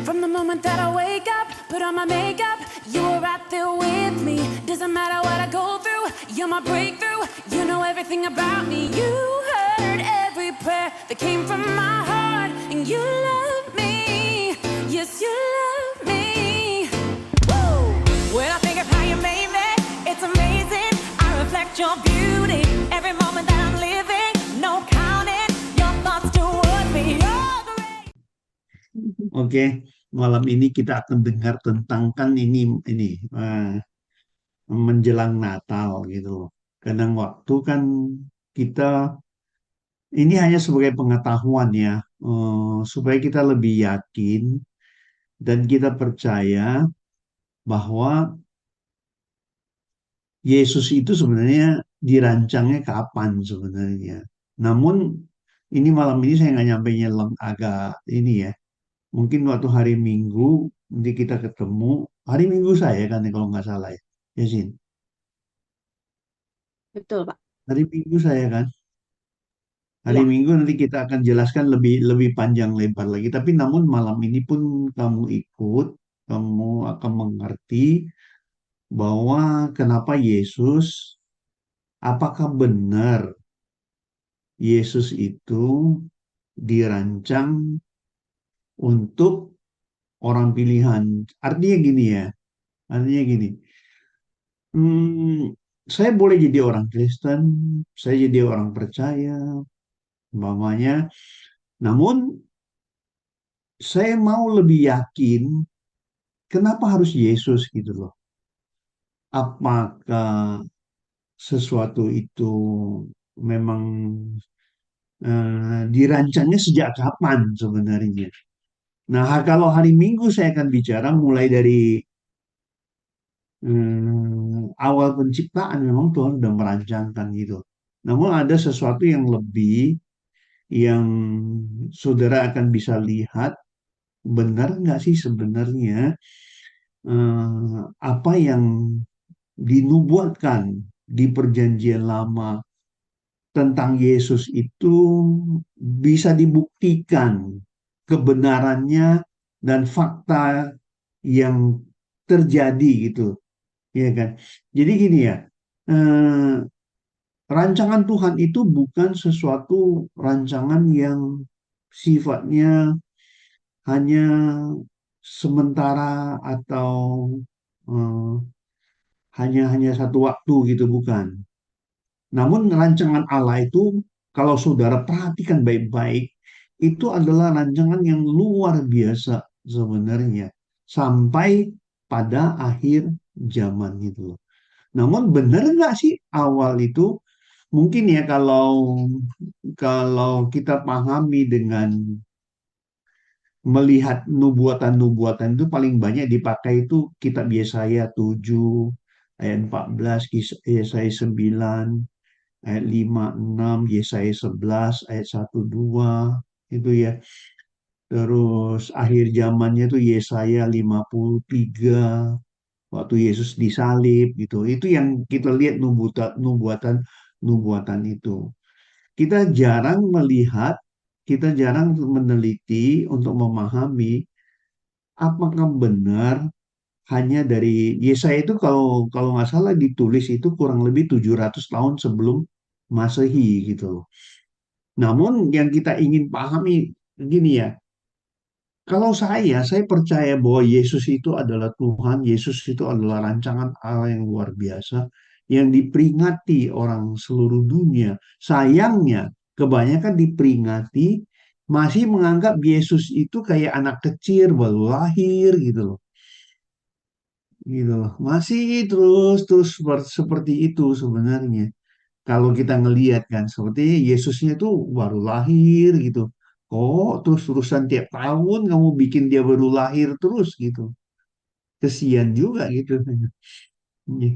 From the moment that I wake up, put on my makeup, you were right there with me. Doesn't matter what I go through, you're my breakthrough. You know everything about me. You heard every prayer that came from my heart, and you love me. Yes, you love me. Woo! When I think of how you made me, it's amazing. I reflect your beauty every moment that I'm living. No counting your thoughts toward me. You're great. Oke, malam ini kita akan dengar tentang kan ini menjelang Natal gitu loh. Kadang waktu kan kita ini hanya sebagai pengetahuan ya, supaya kita lebih yakin dan kita percaya bahwa Yesus itu sebenarnya dirancangnya kapan sebenarnya. Namun ini malam ini saya nggak nyampe nyelam agak ini ya. Mungkin waktu hari Minggu nanti kita ketemu. Hari Minggu saya kan ya, kalau nggak salah ya. Yasin. Betul, Pak. Hari Minggu saya kan. Hari Iya. Minggu nanti kita akan jelaskan lebih lebih panjang lebar lagi. Tapi namun malam ini pun kamu ikut, kamu akan mengerti bahwa kenapa Yesus, apakah benar Yesus itu dirancang untuk orang pilihan. Artinya gini ya, artinya gini. Hmm, saya boleh jadi orang Kristen, saya jadi orang percaya, umpamanya. Namun saya mau lebih yakin kenapa harus Yesus gitu loh. Apakah sesuatu itu memang dirancangnya sejak kapan sebenarnya? Nah, kalau hari Minggu saya akan bicara mulai dari awal penciptaan memang Tuhan sudah merancangkan gitu. Namun ada sesuatu yang lebih yang saudara akan bisa lihat benar nggak sih sebenarnya apa yang dinubuatkan di perjanjian lama tentang Yesus itu bisa dibuktikan kebenarannya dan fakta yang terjadi gitu, ya kan? Jadi gini ya, eh, rancangan Tuhan itu bukan sesuatu rancangan yang sifatnya hanya sementara atau eh, hanya hanya satu waktu gitu, bukan. Namun rancangan Allah itu kalau saudara perhatikan baik-baik itu adalah rancangan yang luar biasa sebenarnya sampai pada akhir zaman itu loh. Namun benar nggak sih awal itu? Mungkin ya kalau kalau kita pahami dengan melihat nubuatan-nubuatan itu paling banyak dipakai itu kitab Yesaya 7 ayat 14, Yesaya 9 ayat 5, 6, Yesaya 11 ayat 1, 2 itu ya. Terus akhir zamannya itu Yesaya 53 waktu Yesus disalib gitu. Itu yang kita lihat nubuatan itu. Kita jarang melihat, kita jarang meneliti untuk memahami apakah benar hanya dari Yesaya itu kalau kalau nggak salah ditulis itu kurang lebih 700 tahun sebelum Masehi gitu loh. Namun yang kita ingin pahami gini ya, kalau saya percaya bahwa Yesus itu adalah Tuhan, Yesus itu adalah rancangan Allah yang luar biasa, yang diperingati orang seluruh dunia. Sayangnya, kebanyakan diperingati masih menganggap Yesus itu kayak anak kecil baru lahir gitu loh. Gitu loh. Masih terus terus seperti itu sebenarnya. Kalau kita ngelihat kan, seperti Yesusnya itu baru lahir gitu. Kok terus-terusan tiap tahun kamu bikin dia baru lahir terus gitu. Kesian juga gitu.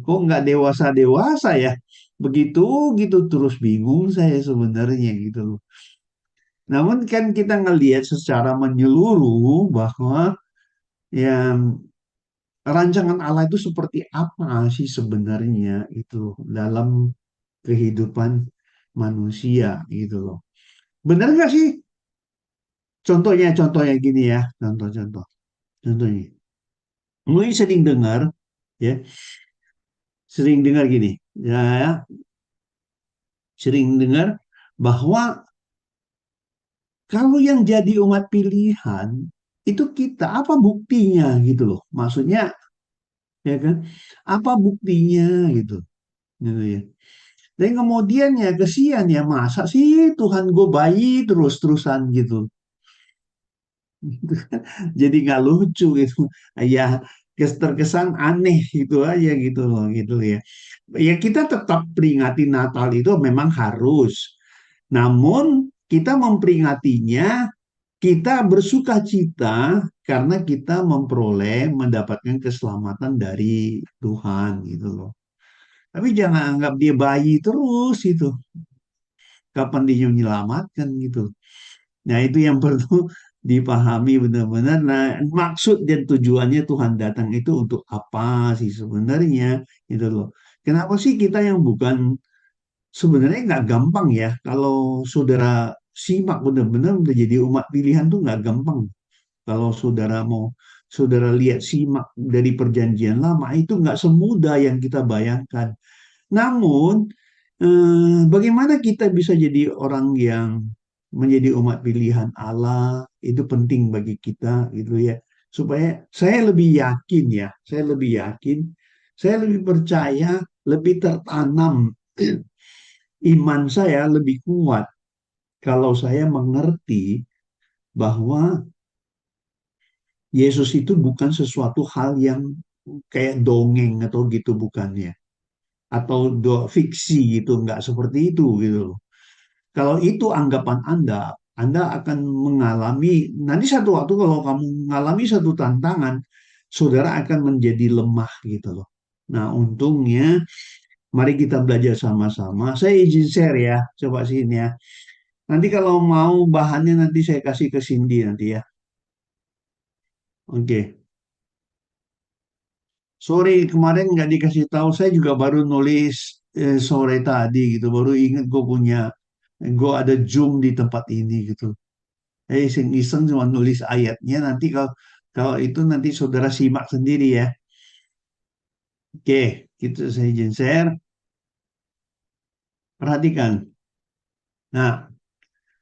Kok nggak dewasa-dewasa ya? Begitu gitu terus bingung saya sebenarnya gitu loh. Namun kan kita ngelihat secara menyeluruh bahwa yang rancangan Allah itu seperti apa sih sebenarnya itu dalam kehidupan manusia gitu loh. Benar nggak sih? Contohnya gini ya, contoh-contoh. Contohnya, mungkin sering dengar, ya, sering dengar gini, ya, sering dengar bahwa kalau yang jadi umat pilihan itu kita, apa buktinya gitu loh. Maksudnya, ya kan, apa buktinya gitu, gitu ya. Dan kemudian ya kesian ya, masa sih Tuhan gue bayi terus-terusan gitu. Gitu kan. Jadi nggak lucu gitu. Ya terkesan aneh gitu aja gitu ya. Ya kita tetap peringati Natal itu memang harus. Namun kita memperingatinya, kita bersuka cita karena kita memperoleh mendapatkan keselamatan dari Tuhan gitu loh. Tapi jangan anggap dia bayi terus itu. Kapan dia menyelamatkan gitu. Nah, itu yang perlu dipahami benar-benar. Nah, maksud dan tujuannya Tuhan datang itu untuk apa sih sebenarnya gitu loh. Kenapa sih kita yang bukan, sebenarnya nggak gampang ya kalau saudara simak benar-benar udah jadi umat pilihan tuh nggak gampang. Kalau saudara mau saudara lihat simak dari perjanjian lama itu nggak semudah yang kita bayangkan. Namun, bagaimana kita bisa jadi orang yang menjadi umat pilihan Allah, itu penting bagi kita gitu ya. Supaya saya lebih yakin ya, saya lebih percaya, lebih tertanam iman saya lebih kuat kalau saya mengerti bahwa Yesus itu bukan sesuatu hal yang kayak dongeng atau gitu bukannya, atau fiksi gitu, nggak seperti itu gitu loh. Kalau itu anggapan Anda, Anda akan mengalami, nanti satu waktu kalau kamu mengalami satu tantangan, saudara akan menjadi lemah gitu loh. Nah, untungnya, mari kita belajar sama-sama. Saya izin share ya, coba sini ya. Nanti kalau mau bahannya nanti saya kasih ke Cindy nanti ya. Oke. Sorry, kemarin nggak dikasih tahu. Saya juga baru nulis sore tadi gitu. Baru ingat gue ada Zoom di tempat ini gitu. Iseng-iseng cuma nulis ayatnya. Nanti kalau kalau itu nanti saudara simak sendiri ya. Oke, gitu saya izin share. Perhatikan. Nah,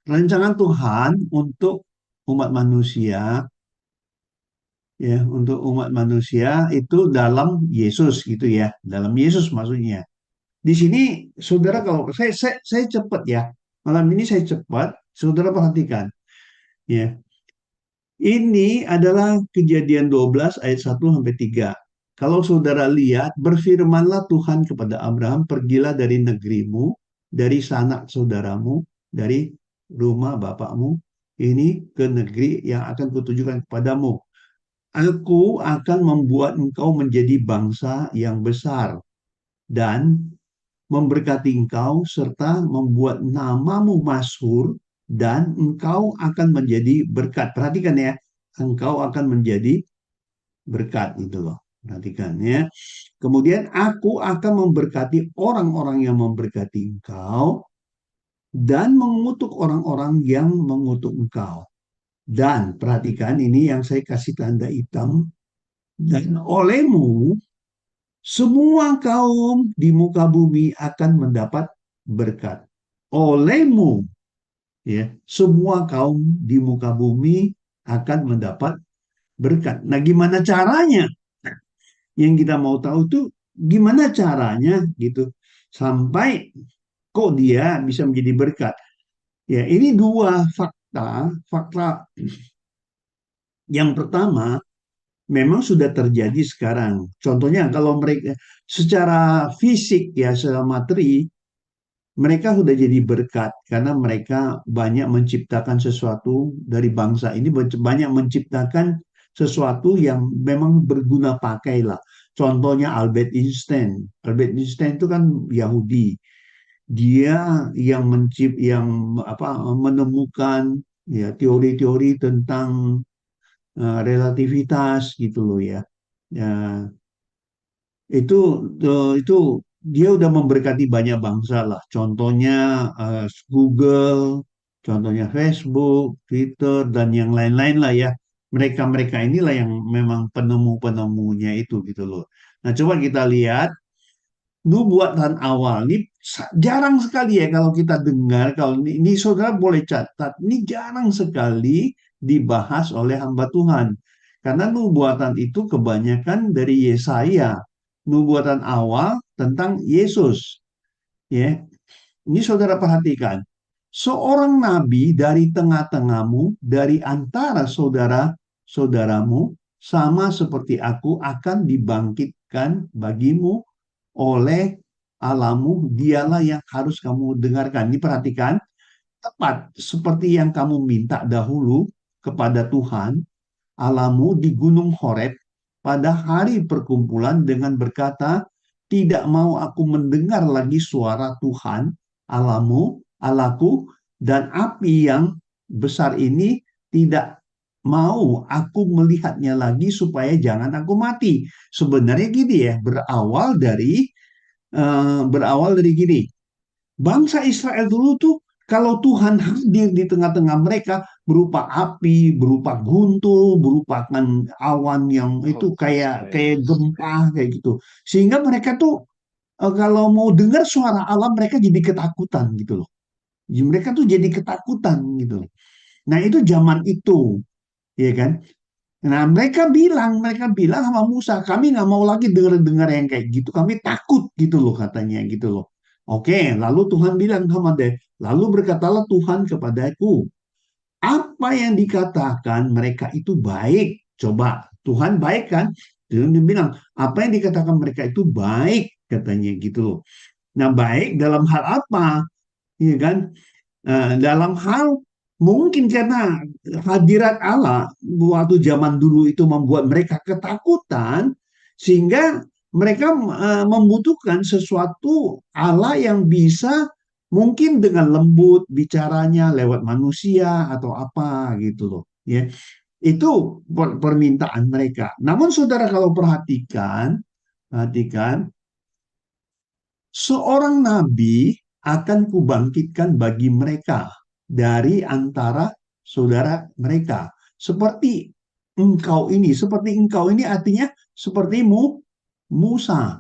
rancangan Tuhan untuk umat manusia, ya, untuk umat manusia itu dalam Yesus gitu ya. Dalam Yesus maksudnya. Di sini saudara, kalau saya cepat ya. Malam ini saya cepat. Saudara perhatikan ya. Ini adalah Kejadian 12 ayat 1 sampai 3. Kalau saudara lihat, berfirmanlah Tuhan kepada Abraham, pergilah dari negerimu, dari sanak saudaramu, dari rumah bapakmu, ini ke negeri yang akan kutujukan kepadamu. Aku akan membuat engkau menjadi bangsa yang besar dan memberkati engkau serta membuat namamu masyhur dan engkau akan menjadi berkat. Perhatikan ya, engkau akan menjadi berkat itu loh. Perhatikan ya. Kemudian aku akan memberkati orang-orang yang memberkati engkau dan mengutuk orang-orang yang mengutuk engkau. Dan perhatikan ini yang saya kasih tanda hitam. Dan olehmu semua kaum di muka bumi akan mendapat berkat. Olehmu, ya, semua kaum di muka bumi akan mendapat berkat. Nah, gimana caranya? Yang kita mau tahu tuh gimana caranya gitu sampai kok dia bisa menjadi berkat. Ya, ini dua fakta. Fakta yang pertama memang sudah terjadi sekarang. Contohnya kalau mereka secara fisik ya, secara materi, mereka sudah jadi berkat karena mereka banyak menciptakan sesuatu dari bangsa ini, banyak menciptakan sesuatu yang memang berguna pakai lah. Contohnya Albert Einstein. Albert Einstein itu kan Yahudi. Dia yang menemukan ya teori-teori tentang relativitas gitu loh ya. Ya, itu itu dia udah memberkati banyak bangsa lah. Contohnya Google, contohnya Facebook, Twitter dan yang lain-lain lah ya. Mereka-mereka inilah yang memang penemu-penemunya itu gitu loh. Nah, coba kita lihat nubuatan awal ini jarang sekali ya kalau kita dengar. Kalau ini saudara boleh catat, ini jarang sekali dibahas oleh hamba Tuhan. Karena nubuatan itu kebanyakan dari Yesaya, nubuatan awal tentang Yesus. Ya, ini saudara perhatikan. Seorang nabi dari tengah-tengahmu, dari antara saudara-saudaramu, sama seperti aku akan dibangkitkan bagimu oleh Allahmu, dialah yang harus kamu dengarkan. Ini perhatikan, tepat seperti yang kamu minta dahulu kepada Tuhan, Allahmu di Gunung Horeb pada hari perkumpulan dengan berkata, tidak mau aku mendengar lagi suara Tuhan, Allahmu, Allahku, dan api yang besar ini tidak mau aku melihatnya lagi supaya jangan aku mati. Sebenarnya gini ya, berawal dari gini. Bangsa Israel dulu tuh kalau Tuhan hadir di tengah-tengah mereka berupa api, berupa guntur, berupa awan yang itu kayak kayak gempa kayak gitu. Sehingga mereka tuh kalau mau dengar suara Allah mereka jadi ketakutan gitu loh. Mereka tuh jadi ketakutan gitu loh. Nah, itu zaman itu, ya kan? Nah, mereka bilang sama Musa, kami nggak mau lagi dengar-dengar yang kayak gitu, kami takut gitu loh katanya gitu loh. Oke, lalu Tuhan bilang sama dia, lalu berkatalah Tuhan kepadaku, apa yang dikatakan mereka itu baik. Coba, Tuhan baik kan? Dia bilang, apa yang dikatakan mereka itu baik katanya gitu loh. Nah, baik dalam hal apa? Iya kan? Dalam hal mungkin karena hadirat Allah waktu zaman dulu itu membuat mereka ketakutan sehingga mereka membutuhkan sesuatu Allah yang bisa mungkin dengan lembut bicaranya lewat manusia atau apa gitu loh ya itu permintaan mereka. Namun saudara kalau perhatikan seorang nabi akan kubangkitkan bagi mereka dari antara saudara mereka. Seperti engkau ini artinya sepertimu Musa.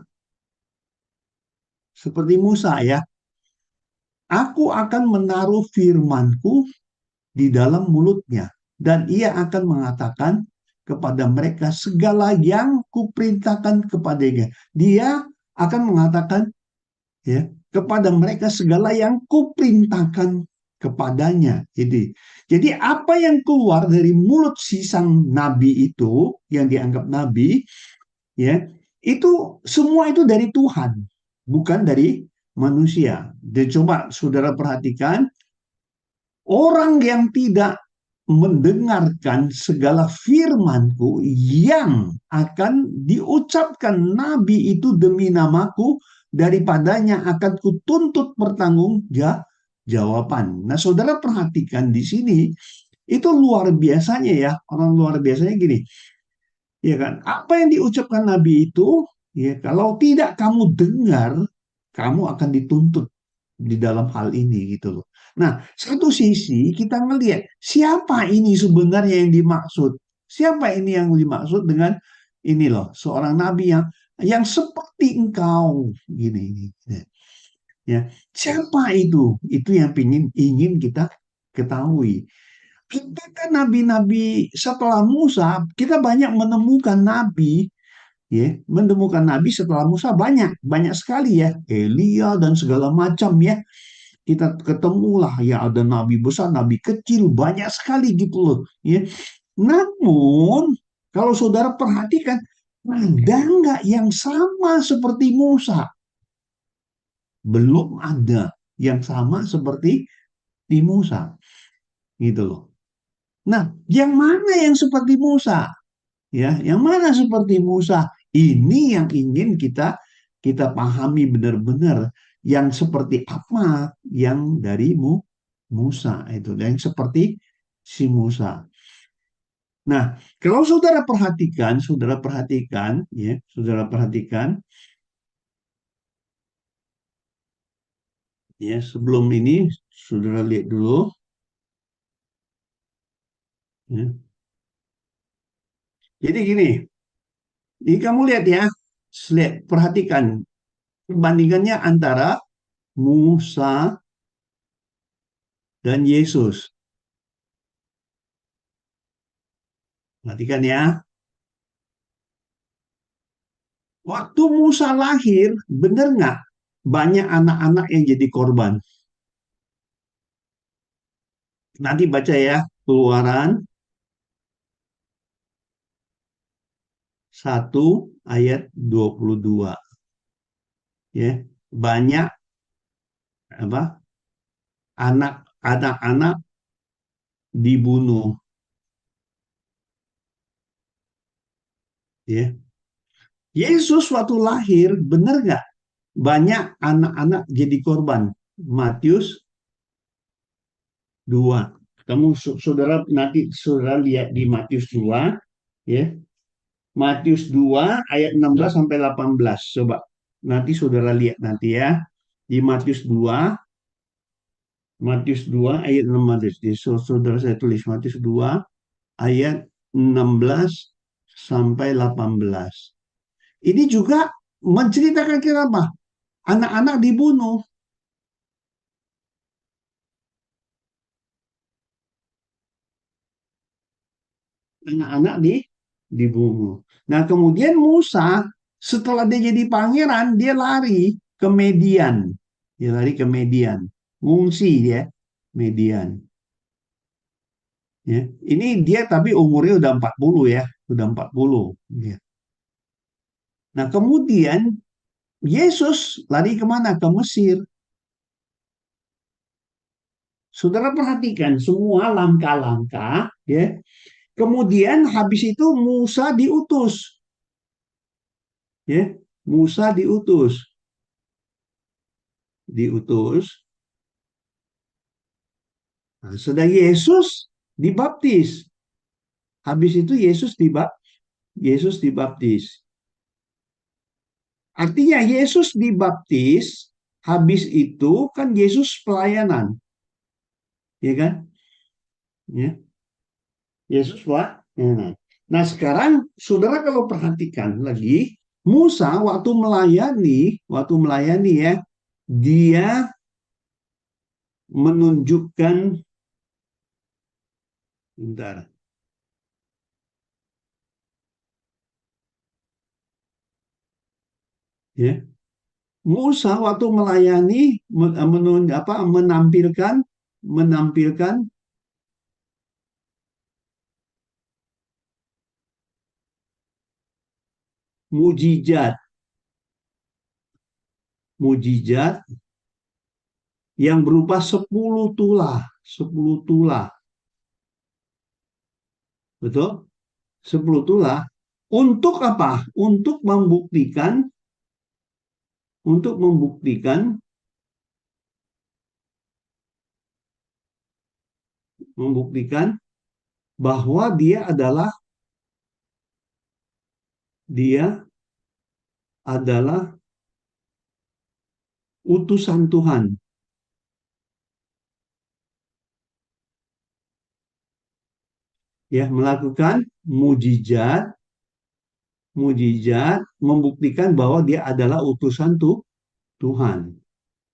Seperti Musa ya. Aku akan menaruh firmanku di dalam mulutnya. Dan ia akan mengatakan kepada mereka segala yang kuperintahkan kepadanya. Dia akan mengatakan ya kepada mereka segala yang kuperintahkan kepadanya. Jadi apa yang keluar dari mulut si sang nabi itu yang dianggap nabi ya itu semua itu dari Tuhan, bukan dari manusia. Dan coba saudara perhatikan orang yang tidak mendengarkan segala firmanku yang akan diucapkan nabi itu demi namaku, daripadanya akan kutuntut pertanggung jawaban. Nah, saudara perhatikan di sini, itu luar biasanya ya, orang luar biasanya gini, ya kan? Apa yang diucapkan nabi itu, ya kalau tidak kamu dengar, kamu akan dituntut di dalam hal ini gitu loh. Nah, satu sisi kita ngelihat siapa ini sebenarnya yang dimaksud. Siapa ini yang dimaksud dengan ini loh, seorang nabi yang seperti engkau gini. Ya, siapa itu? Itu yang ingin kita ketahui. Kita kan nabi-nabi setelah Musa, kita banyak menemukan nabi ya menemukan nabi setelah Musa banyak sekali ya Elia dan segala macam ya kita ketemulah ya ada nabi besar, nabi kecil, banyak sekali gitu loh. Ya. Namun kalau saudara perhatikan ada nggak yang sama seperti Musa? Belum ada yang sama seperti di Musa, gitu loh. Nah, yang mana yang seperti Musa? Ya, yang mana seperti Musa? Ini yang ingin kita pahami benar-benar yang seperti apa yang dari Musa itu, yang seperti si Musa. Nah, kalau saudara perhatikan ya sebelum ini saudara lihat dulu ya. Jadi gini, ini kamu lihat ya, lihat, perhatikan perbandingannya antara Musa dan Yesus. Perhatikan ya, waktu Musa lahir, bener nggak banyak anak-anak yang jadi korban? Nanti baca ya, Keluaran 1 ayat 22. Ya, banyak apa anak-anak dibunuh. Ya, Yesus waktu lahir, bener nggak banyak anak-anak jadi korban? Matius 2. Kamu saudara nanti saudara lihat di Matius 2, ya. Matius 2 ayat 16 sampai 18. Coba nanti saudara lihat nanti ya. Di Matius 2 ayat 16. Di saudara saya tulis Matius 2 ayat 16 sampai 18. Ini juga menceritakan kenapa anak-anak dibunuh. Anak-anak dibunuh. Nah, kemudian Musa setelah dia jadi pangeran, dia lari ke Median. Dia lari ke Median. Ngungsi dia, Median. Ya. Ini dia tapi umurnya udah 40 ya, udah 40. Ya. Nah, kemudian Yesus lari kemana? Ke Mesir. Saudara perhatikan semua langkah-langkah, ya. Kemudian habis itu Musa diutus, ya. Musa diutus. Nah, sedang Yesus dibaptis. Habis itu Yesus dibaptis. Artinya Yesus dibaptis, habis itu kan Yesus pelayanan, ya kan? Ya, Yesus pelayanan. Nah, sekarang saudara kalau perhatikan lagi, Musa waktu melayani ya, dia menunjukkan, bentar, ya. Musa waktu melayani menampilkan mujizat mujizat yang berupa 10 tulah, betul? 10 tulah untuk apa? Membuktikan bahwa dia adalah utusan Tuhan, ya, melakukan mujizat mujizat membuktikan bahwa dia adalah utusan Tuhan.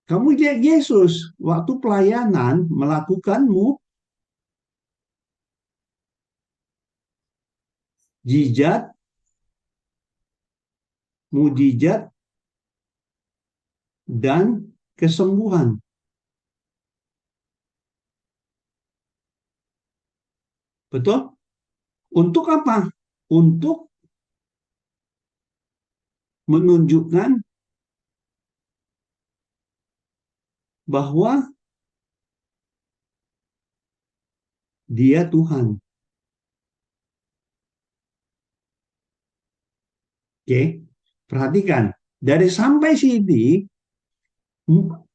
Kamu lihat Yesus waktu pelayanan melakukan mujizat mujizat dan kesembuhan. Betul? Untuk apa? Untuk menunjukkan bahwa dia Tuhan. Oke, perhatikan. Dari sampai sini,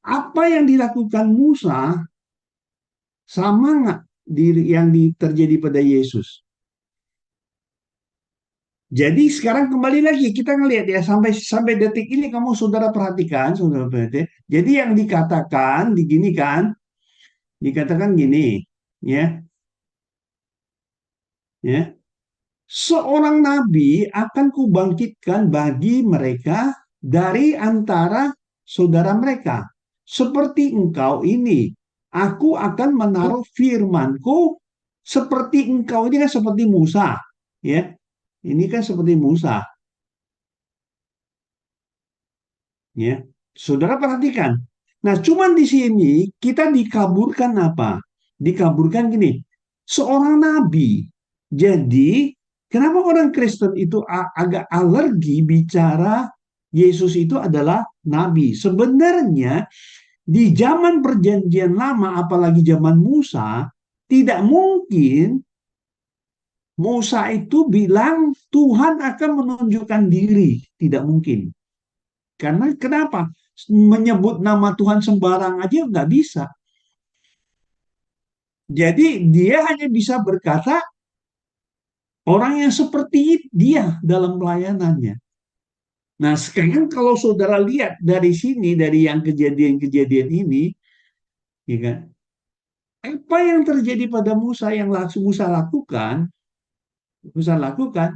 apa yang dilakukan Musa sama nggak yang terjadi pada Yesus? Jadi sekarang kembali lagi kita ngelihat ya, sampai sampai detik ini kamu saudara perhatikan. Jadi yang dikatakan gini, ya, ya. Seorang nabi akan kubangkitkan bagi mereka dari antara saudara mereka. Seperti engkau ini, aku akan menaruh firmanku seperti engkau ini kan seperti Musa, ya. Ini kan seperti Musa, ya. Saudara perhatikan. Nah, cuman di sini kita dikaburkan apa? Dikaburkan gini, seorang nabi. Jadi, kenapa orang Kristen itu agak alergi bicara Yesus itu adalah nabi? Sebenarnya di zaman perjanjian lama, apalagi zaman Musa, tidak mungkin Musa itu bilang Tuhan akan menunjukkan diri. Tidak mungkin. Karena kenapa? Menyebut nama Tuhan sembarang aja nggak bisa. Jadi dia hanya bisa berkata orang yang seperti dia dalam pelayanannya. Nah sekarang kalau saudara lihat dari sini, dari yang kejadian-kejadian ini, ya kan, apa yang terjadi pada Musa yang Musa lakukan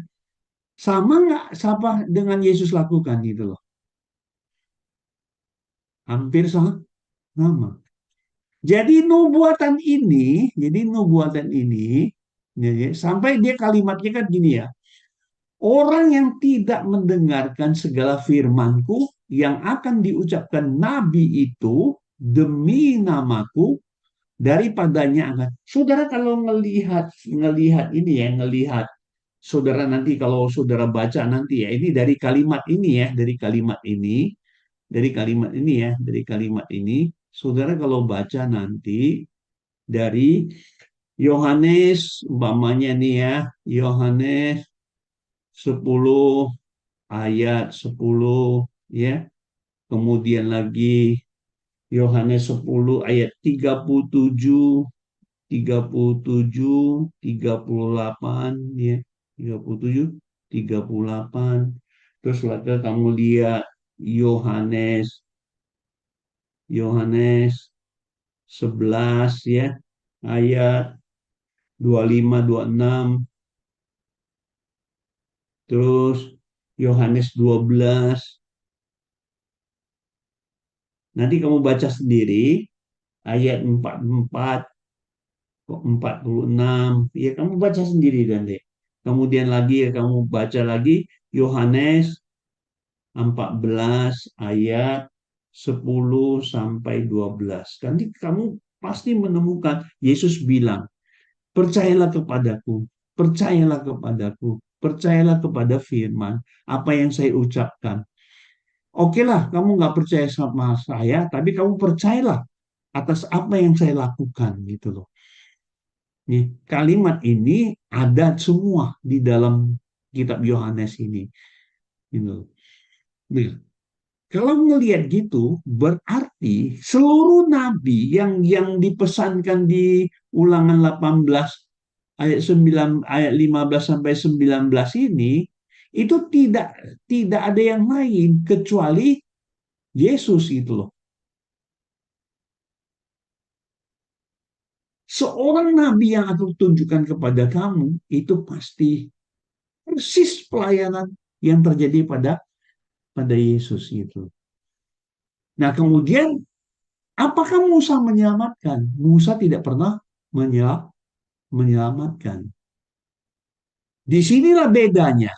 sama nggak sama dengan Yesus lakukan gitu loh. Hampir sama. Jadi nubuatan ini, sampai dia kalimatnya kan gini ya. Orang yang tidak mendengarkan segala firmanku yang akan diucapkan nabi itu demi namaku daripadanya akan. Saudara kalau ngelihat ngelihat ini ya, ngelihat saudara nanti kalau saudara baca nanti ya, ini dari kalimat ini ya, dari kalimat ini, saudara kalau baca nanti dari Yohanes, umpamanya nih ya, Yohanes 10 ayat 10 ya. Kemudian lagi Yohanes 10 ayat 37, 38 ya. 37, 38. Terus lagi kamu lihat Yohanes Yohanes 11 ya, ayat 25, 26. Terus Yohanes 12. Nanti kamu baca sendiri ayat 44, 46. Ya kamu baca sendiri nanti. Kemudian lagi ya kamu baca lagi Yohanes 14 ayat 10 sampai 12. Nanti kamu pasti menemukan Yesus bilang, percayalah kepadaku, percayalah kepadaku, percayalah kepada firman, apa yang saya ucapkan. Oke lah, kamu nggak percaya sama saya, tapi kamu percayalah atas apa yang saya lakukan gitu loh. Nih, kalimat ini ada semua di dalam kitab Yohanes ini. Gitu. Nah, kalau melihat gitu, berarti seluruh nabi yang dipesankan di Ulangan 18 ayat 9 ayat 15 sampai 19 ini itu tidak ada yang lain kecuali Yesus itu loh. Seorang nabi yang aku tunjukkan kepada kamu itu pasti persis pelayanan yang terjadi pada Yesus itu. Nah, kemudian apakah Musa menyelamatkan? Musa tidak pernah menyelamatkan. Disinilah bedanya.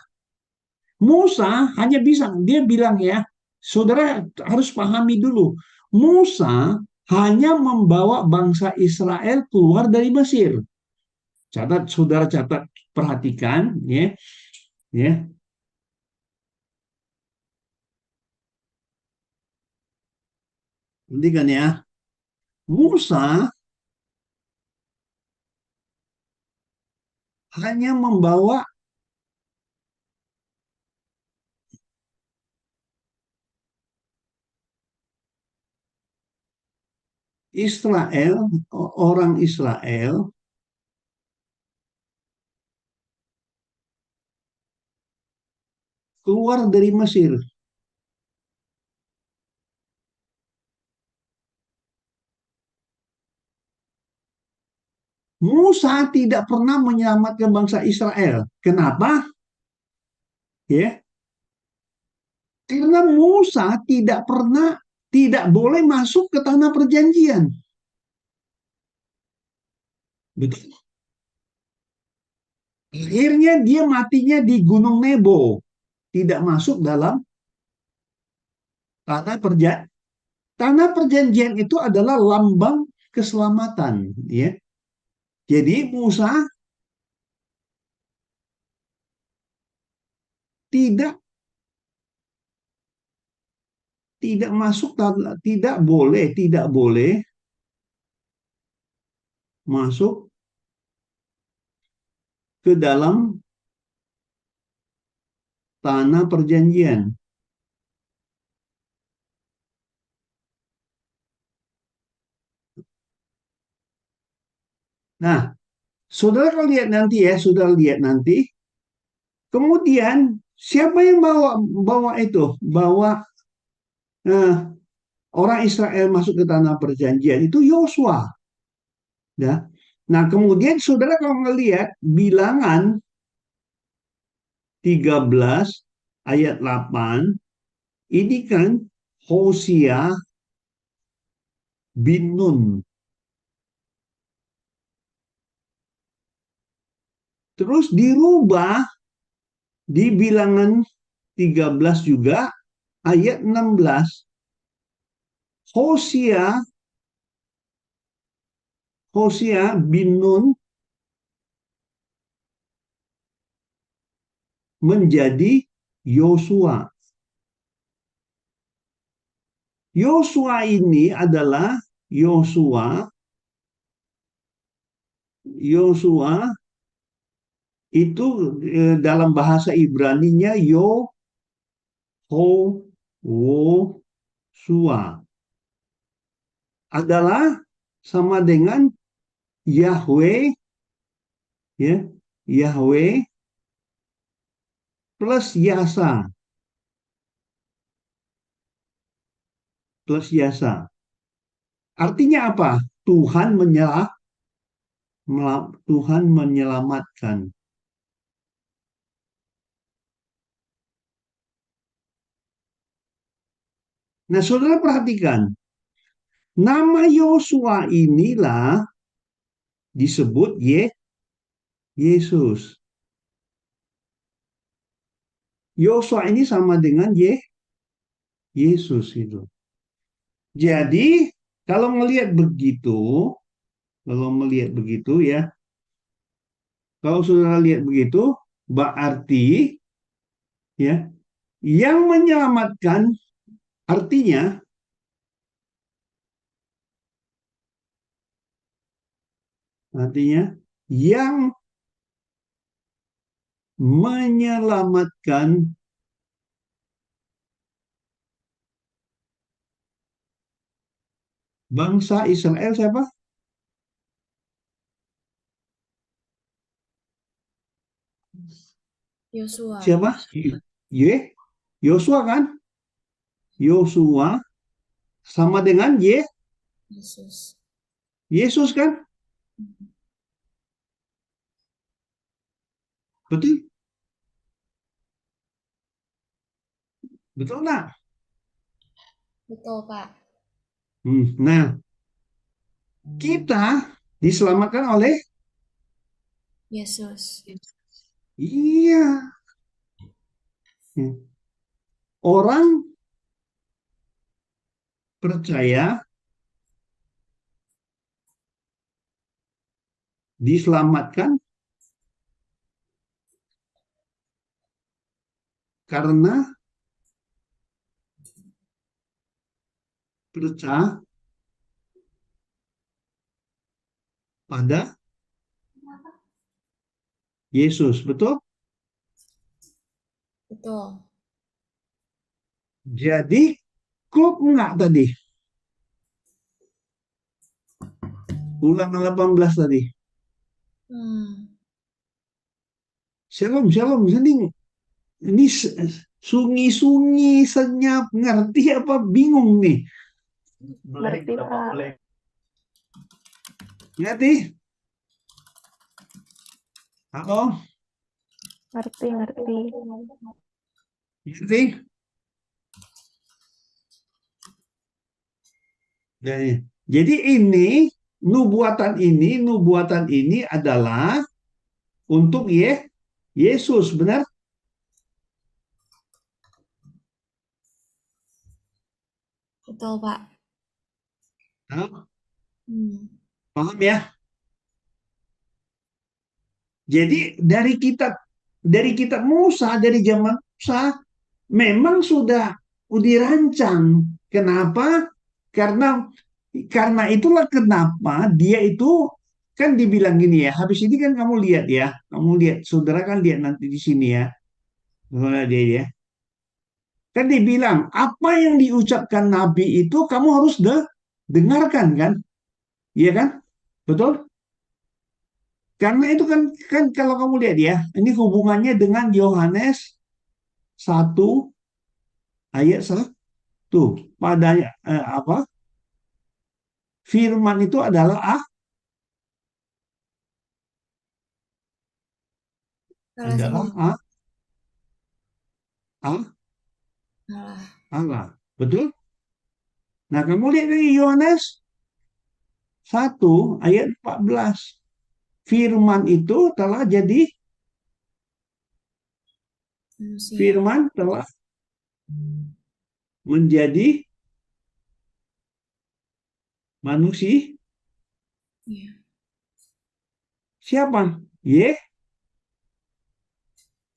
Musa hanya bisa, dia bilang ya, saudara harus pahami dulu. Musa hanya membawa bangsa Israel keluar dari Mesir. Catat, saudara catat, perhatikan ya, ya. Perhatikan ya. Musa hanya membawa Israel, orang Israel keluar dari Mesir. Musa tidak pernah menyelamatkan bangsa Israel. Kenapa? Ya, karena Musa tidak boleh masuk ke tanah perjanjian. Betul. Akhirnya dia matinya di Gunung Nebo, tidak masuk dalam tanah perjanjian. Tanah perjanjian itu adalah lambang keselamatan, ya. Jadi Musa tidak tidak masuk, tidak boleh masuk ke dalam tanah perjanjian. Nah, saudara kalau lihat nanti ya, saudara lihat nanti. Kemudian siapa yang bawa itu? Bawa eh, orang Israel masuk ke tanah perjanjian itu Yosua, ya. Nah, kemudian saudara kalau ngelihat Bilangan 13 ayat 8, ini kan Hosea bin Nun. Terus dirubah di Bilangan 13 juga ayat 16. Hosea Hosea bin Nun menjadi Yosua. Yosua ini adalah Yosua Yosua itu dalam bahasa Ibraninya Yehoshua adalah sama dengan Yahweh, ya, Yahweh plus Yasa, plus Yasa. Artinya apa? Tuhan menyelamatkan. Nah, saudara perhatikan, nama Yosua inilah disebut Yesus. Yosua ini sama dengan Yesus itu. Jadi, kalau melihat begitu, ya, kalau saudara lihat begitu, berarti ya, yang menyelamatkan artinya yang menyelamatkan bangsa Israel siapa? Yosua. Siapa? Yosua kan? Yosua sama dengan Yesus. Yesus kan? Betul? Betul nggak? Betul, Pak. Nah, kita diselamatkan oleh Yesus. iya. Orang percaya diselamatkan karena percaya pada Yesus, betul? Betul. Jadi, klub enggak tadi? Ulangan 18 tadi. Shalom, shalom. Ini sunyi-sunyi, senyap, ngerti apa bingung nih? Ngerti, Pak. Ngerti? Halo, Ngerti, ngerti. ngerti? Jadi nubuatan ini adalah untuk Yesus, benar? Betul, Pak. Hah? Hmm. Paham ya? Jadi dari kitab Musa, dari zaman Musa memang sudah dirancang. Kenapa? Karena karena itulah kenapa dia itu kan dibilang gini ya. Habis ini kan kamu lihat ya, kamu lihat, saudara kan lihat nanti di sini ya. Saudara dia ya. Kan dibilang apa yang diucapkan Nabi itu kamu harus dengarkan kan? Iya kan? Betul? Karena itu kan kalau kamu lihat ya, ini hubungannya dengan Yohanes 1 ayat 1. Pada apa? Firman itu adalah Salah adalah semua. A- Salah. Allah. Betul? Nah, kamu lihat dari Yohanes 1 ayat 14. Firman itu telah jadi Manusia. firman telah menjadi manusia. Iya. Siapa?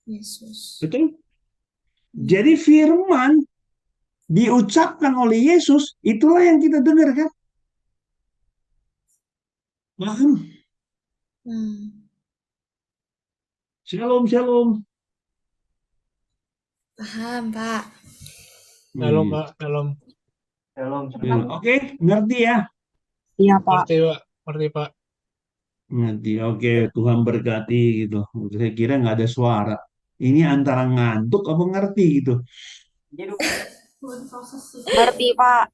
Yesus. Betul? Iya. Jadi firman diucapkan oleh Yesus, itulah yang kita dengar kan? Paham? Hmm. Shalom, shalom. Paham, Pak. Shalom, Iya. Pak. Shalom. Oke, ngerti ya? Iya, Pak. Ngerti, Pak. Ngerti, Pak. Ngerti. Oke, Tuhan berkati gitu. Saya kira nggak ada suara. Ini antara ngantuk apa ngerti gitu. Ngerti, Pak.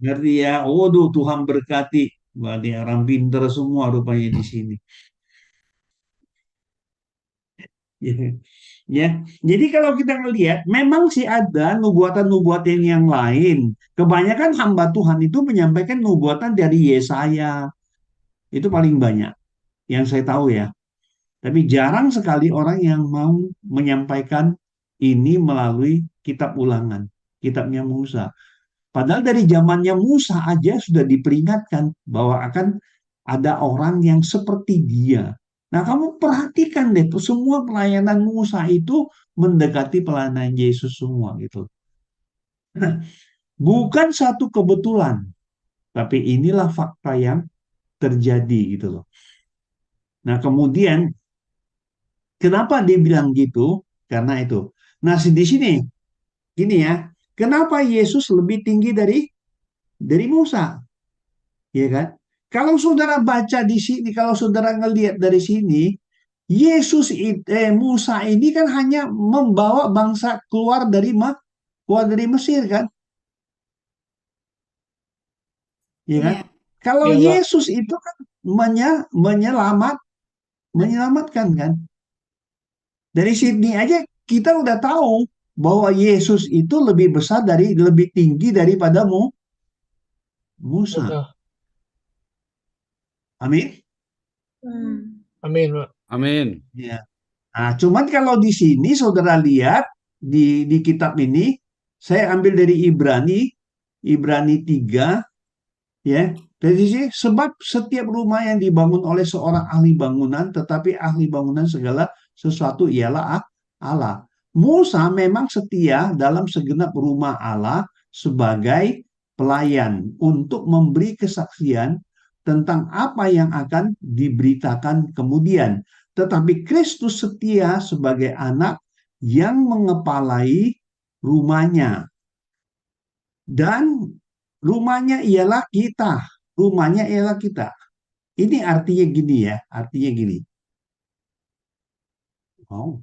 Ngerti ya? Waduh, Tuhan berkati. Berarti orang pinter semua rupanya di sini. Ya. Ya. Jadi kalau kita melihat, memang sih ada nubuatan-nubuatan yang lain. Kebanyakan hamba Tuhan itu menyampaikan nubuatan dari Yesaya. Itu paling banyak yang saya tahu ya. Tapi jarang sekali orang yang mau menyampaikan ini melalui kitab ulangan, kitabnya Musa. Padahal dari zamannya Musa aja sudah diperingatkan bahwa akan ada orang yang seperti dia. Nah, kamu perhatikan deh, tuh semua pelayanan Musa itu mendekati pelayanan Yesus semua gitu. Nah, bukan satu kebetulan, tapi inilah fakta yang terjadi gitu loh. Nah, kemudian kenapa dia bilang gitu? Karena itu. Nah, di sini gini ya, kenapa Yesus lebih tinggi dari Musa? Ya kan? Kalau saudara baca di sini, kalau saudara ngelihat dari sini, Musa ini kan hanya membawa bangsa keluar dari Mesir kan? Ya kan? Iya. Kalau Iya, Pak. Yesus itu kan menyelamatkan kan? Dari sini aja kita udah tahu bahwa Yesus itu lebih tinggi daripada Musa. Betul. Amin. Hmm. Amin, Pak. Amin. Ya. Nah, cuman kalau di sini saudara lihat di kitab ini, saya ambil dari Ibrani 3 ya. Dari sini, sebab setiap rumah yang dibangun oleh seorang ahli bangunan, tetapi ahli bangunan segala sesuatu ialah Allah. Musa memang setia dalam segenap rumah Allah sebagai pelayan untuk memberi kesaksian tentang apa yang akan diberitakan kemudian. Tetapi Kristus setia sebagai anak yang mengepalai rumahnya. Dan rumahnya ialah kita. Rumahnya ialah kita. Ini artinya gini ya. Artinya gini. Oh.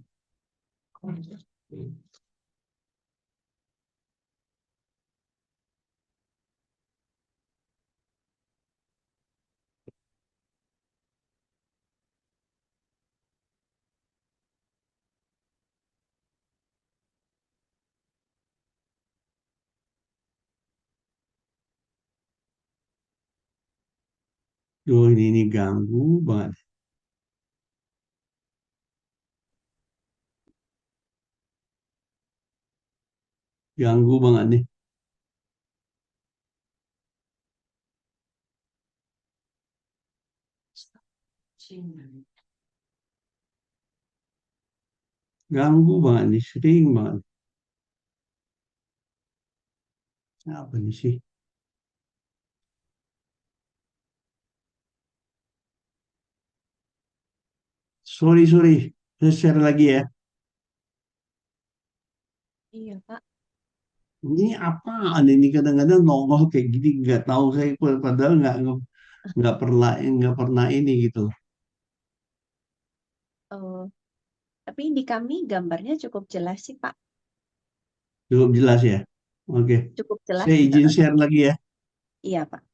Duh, ini ganggu banget. Ganggu banget nih. Ganggu banget nih, sering banget. Apa nih sih? Sorry. Saya share lagi ya. Iya, Pak. Ini apaan ini kadang-kadang nongol kayak gini nggak tahu saya padahal nggak pernah ini gitu. Oh, tapi di kami gambarnya cukup jelas sih, Pak. Cukup jelas ya. Oke. Cukup jelas. Saya izin share lagi ya. Iya, Pak.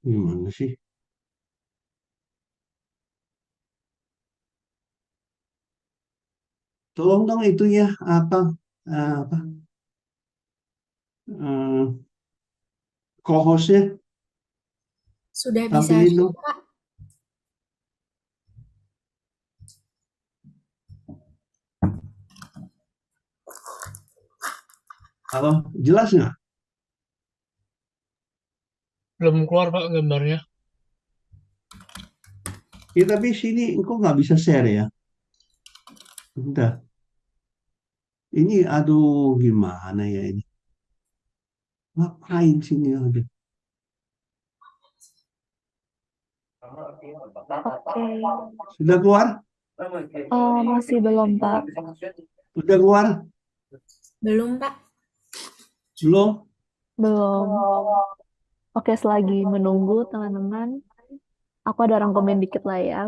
Gimana sih? Tolong dong itunya apa apa eh, co-hostnya Sudah bisa tampilin share, dong. Pak. Halo, jelas nggak? Belum keluar Pak gambarnya. Ya tapi sini kok nggak bisa share ya? Udah. Ini aduh gimana ya ini? Ngapain sini aduh. Oke. Sudah keluar? Oh, masih belum, Pak. Sudah keluar? Belum, Pak. Belum? Belum. Oke, selagi menunggu, teman-teman, aku ada rangkumin dikit lah ya,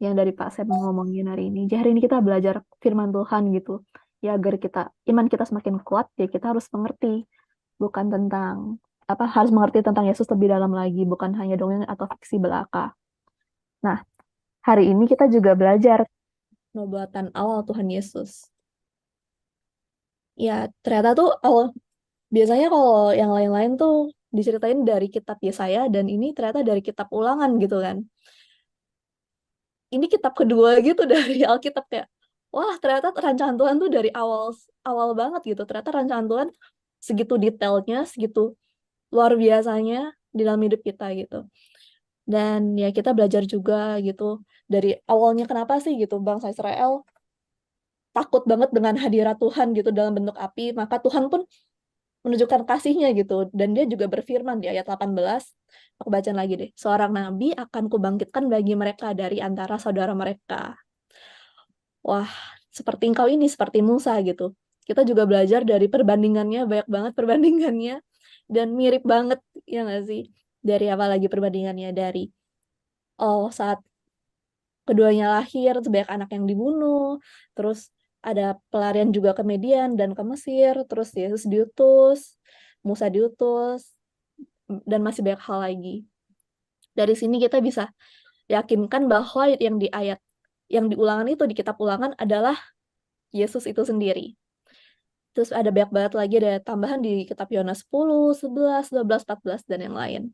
yang dari Pak Sep ngomongin hari ini. Jadi hari ini kita belajar firman Tuhan gitu. Ya, agar iman kita semakin kuat, ya kita harus mengerti. Bukan tentang, harus mengerti tentang Yesus lebih dalam lagi, bukan hanya dongeng atau fiksi belaka. Nah, hari ini kita juga belajar nubuatan awal Tuhan Yesus. Ya, ternyata tuh biasanya kalau yang lain-lain tuh diceritain dari kitab Yesaya dan ini ternyata dari kitab Ulangan gitu kan. Ini kitab kedua gitu dari Alkitab kayak wah, ternyata rancangan Tuhan tuh dari awal awal banget gitu. Ternyata rancangan Tuhan segitu detailnya, segitu luar biasanya di dalam hidup kita gitu. Dan ya kita belajar juga gitu dari awalnya kenapa sih gitu bangsa Israel takut banget dengan hadirat Tuhan gitu dalam bentuk api, maka Tuhan pun menunjukkan kasihnya gitu. Dan dia juga berfirman di ayat 18, aku bacain lagi deh. Seorang nabi akan kubangkitkan bagi mereka dari antara saudara mereka. Wah, seperti engkau ini, seperti Musa gitu. Kita juga belajar dari perbandingannya, banyak banget perbandingannya. Dan mirip banget, ya nggak sih? Dari apa lagi perbandingannya? Dari, saat keduanya lahir, sebanyak anak yang dibunuh. Terus ada pelarian juga ke Median dan ke Mesir. Terus Yesus diutus, Musa diutus, dan masih banyak hal lagi. Dari sini kita bisa yakinkan bahwa yang di ulangan itu, di kitab ulangan adalah Yesus itu sendiri. Terus ada banyak banget lagi, ada tambahan di kitab Yohanes 10, 11, 12, 14, dan yang lain.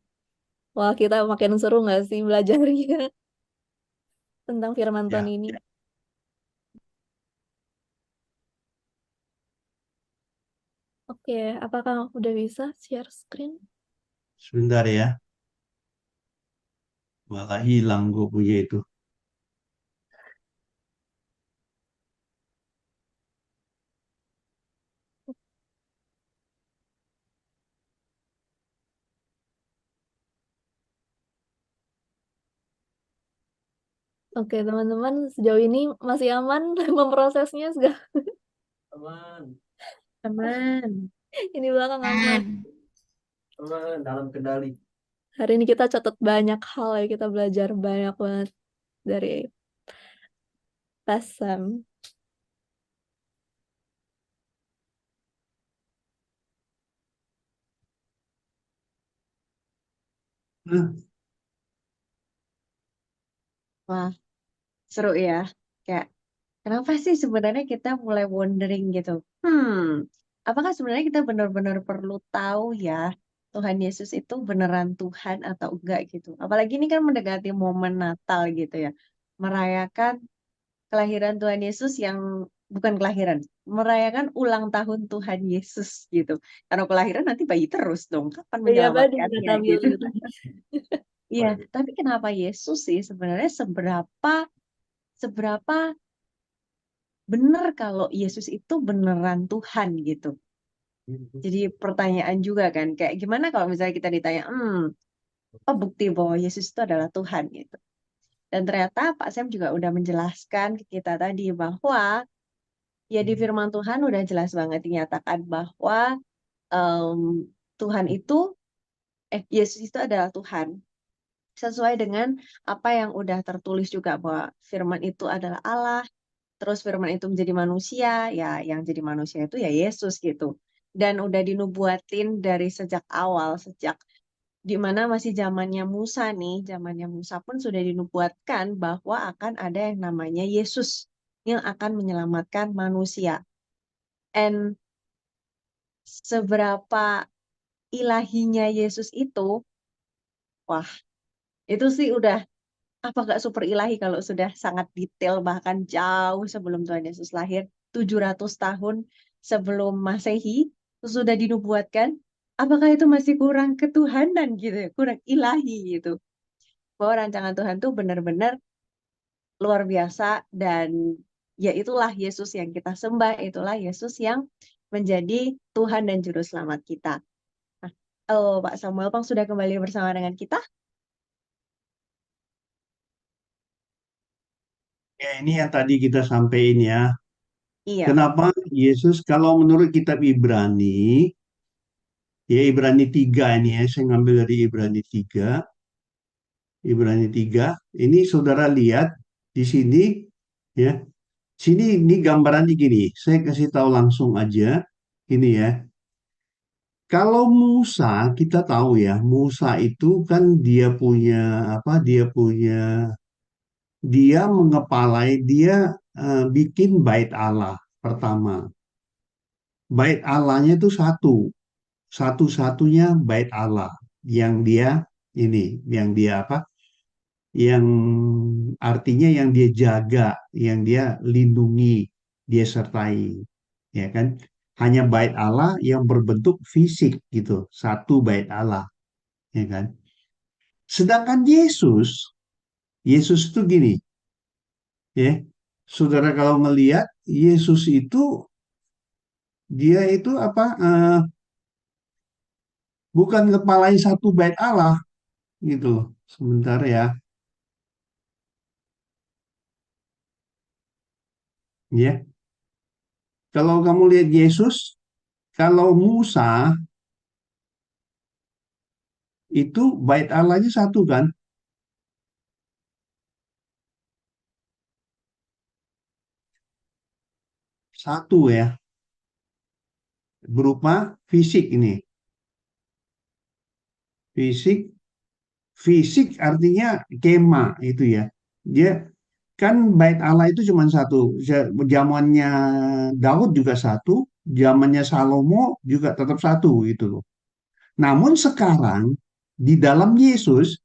Wah, kita makin seru nggak sih belajarnya tentang firman Tuhan Ya, ini? Oke, apakah udah bisa share screen? sebentar ya. Malah hilang gue punya itu. Oke, teman-teman, sejauh ini masih aman memprosesnya? Aman, Aman. Ini belakang aman. aman, dalam kendali. Hari ini kita catat banyak hal ya, kita belajar banyak banget dari Pasam. Nah, Wah, seru ya. Kayak Kenapa sih sebenarnya kita mulai wondering gitu? Apakah sebenarnya kita benar-benar perlu tahu ya Tuhan Yesus itu beneran Tuhan atau enggak gitu? Apalagi ini kan mendekati momen Natal gitu ya. Merayakan kelahiran Tuhan Yesus yang bukan kelahiran, merayakan ulang tahun Tuhan Yesus gitu. Karena kelahiran nanti bayi terus dong, kapan Iya, Mbak, menyelamatkannya diambil gitu. gitu. Iya, tapi kenapa Yesus sih sebenarnya seberapa seberapa benar kalau Yesus itu beneran Tuhan gitu. Jadi pertanyaan juga kan, kayak gimana kalau misalnya kita ditanya, apa bukti bahwa Yesus itu adalah Tuhan gitu. Dan ternyata Pak Sam juga udah menjelaskan ke kita tadi bahwa ya di firman Tuhan udah jelas banget dinyatakan bahwa em, Tuhan itu, Yesus itu adalah Tuhan. Sesuai dengan apa yang udah tertulis juga bahwa firman itu adalah Allah. Terus firman itu menjadi manusia, ya yang jadi manusia itu ya Yesus gitu. Dan udah dinubuatin dari sejak awal, sejak di mana masih zamannya Musa nih, zamannya Musa pun sudah dinubuatkan bahwa akan ada yang namanya Yesus yang akan menyelamatkan manusia. And seberapa ilahinya Yesus itu, wah itu sih udah apa gak super ilahi kalau sudah sangat detail bahkan jauh sebelum Tuhan Yesus lahir 700 tahun sebelum Masehi sudah dinubuatkan, apakah itu masih kurang ketuhanan gitu ya, kurang ilahi gitu, bahwa rancangan Tuhan tuh benar-benar luar biasa. Dan ya itulah Yesus yang kita sembah, itulah Yesus yang menjadi Tuhan dan Juru Selamat kita. Nah, Pak Samuel Pang sudah kembali bersama dengan kita. Ya, ini yang tadi kita sampaikan ya. Iya. Kenapa Yesus, kalau menurut kitab Ibrani, ya Ibrani 3 ini ya, saya ngambil dari Ibrani 3, Ibrani 3, ini saudara lihat di sini, ya, sini ini gambarannya gini, saya kasih tahu langsung aja, ini ya. Kalau Musa, kita tahu ya, Musa itu kan dia punya apa? Dia mengepalai, dia bikin bait Allah pertama. Bait Allahnya itu satu-satunya bait Allah yang dia ini, yang dia apa? Yang artinya yang dia jaga, yang dia lindungi, dia sertai, ya kan? Hanya bait Allah yang berbentuk fisik gitu, satu bait Allah, ya kan? Sedangkan Yesus itu gini, ya, saudara kalau melihat Yesus itu dia itu apa? Bukan kepalai satu bait Allah gitu loh. Sebentar ya, ya. Kalau kamu lihat Yesus, kalau Musa itu bait Allahnya satu kan, satu ya, berupa fisik ini. Fisik, fisik artinya kema itu ya. Dia kan bait Allah itu cuma satu. Zamannya Daud juga satu, zamannya Salomo juga tetap satu gitu loh. Namun sekarang di dalam Yesus,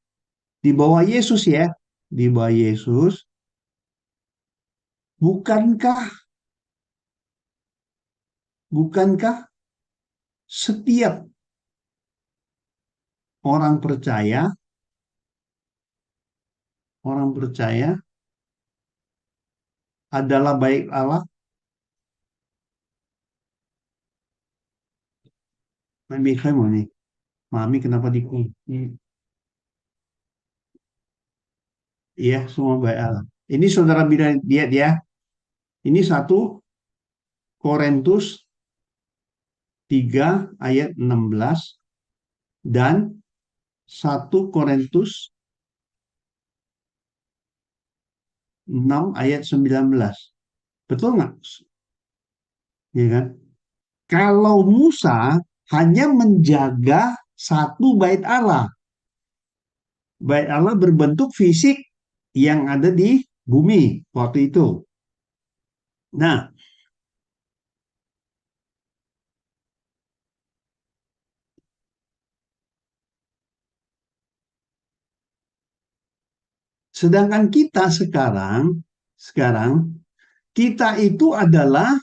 di bawah Yesus ya, di bawah Yesus, bukankah bukankah setiap orang percaya, orang percaya adalah baik Allah? Mami kamu nih, mami kenapa dikunci? Iya, semua baik Allah. Ini saudara bilang dia. Ini 1 Korintus 3 ayat 16 dan 1 Korintus 6 ayat 19. Betul nggak? Ya kan? Kalau Musa hanya menjaga satu bait Allah. Bait Allah berbentuk fisik yang ada di bumi waktu itu. Nah, sedangkan kita sekarang kita itu adalah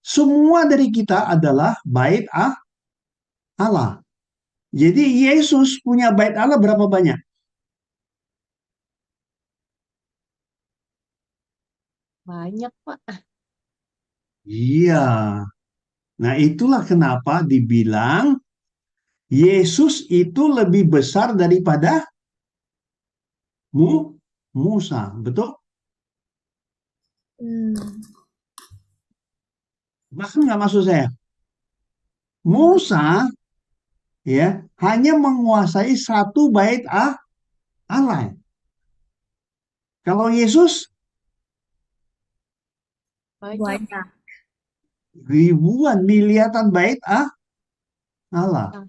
semua dari kita adalah bait Allah. Jadi Yesus punya bait Allah berapa banyak? Banyak, Pak. Iya. Nah, itulah kenapa dibilang Yesus itu lebih besar daripada Musa. Betul? Hmm. Bahkan nggak maksud saya. Musa ya hanya menguasai satu bait Allah. Kalau Yesus Banyak. Banyak. ribuan miliaran bait Allah.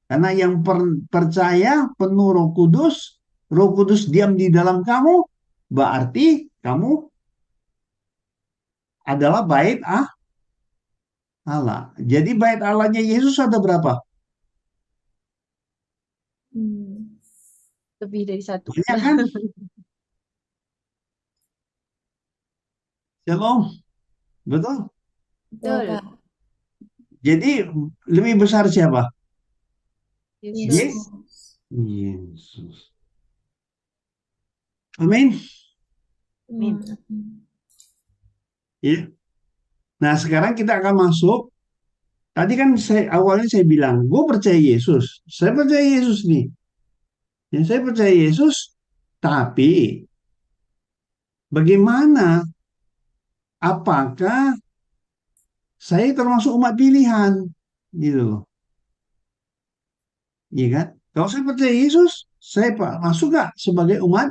Karena yang percaya penuh Roh Kudus diam di dalam kamu, berarti kamu adalah bait Allah. Jadi bait Allahnya Yesus ada berapa? Hmm. Lebih dari satu. Banyak kan? Shalom. Betul? Betul, Betul. Kak. Jadi lebih besar siapa? Yesus. Yesus. Amin. Amin. Ya. Nah, sekarang kita akan masuk. Tadi kan awalnya saya bilang, gue percaya Yesus. Saya percaya Yesus nih. Ya, saya percaya Yesus, tapi bagaimana? Apakah saya termasuk umat pilihan? Gitu loh. Iya kan? Kalau saya percaya Yesus, saya masuk gak sebagai umat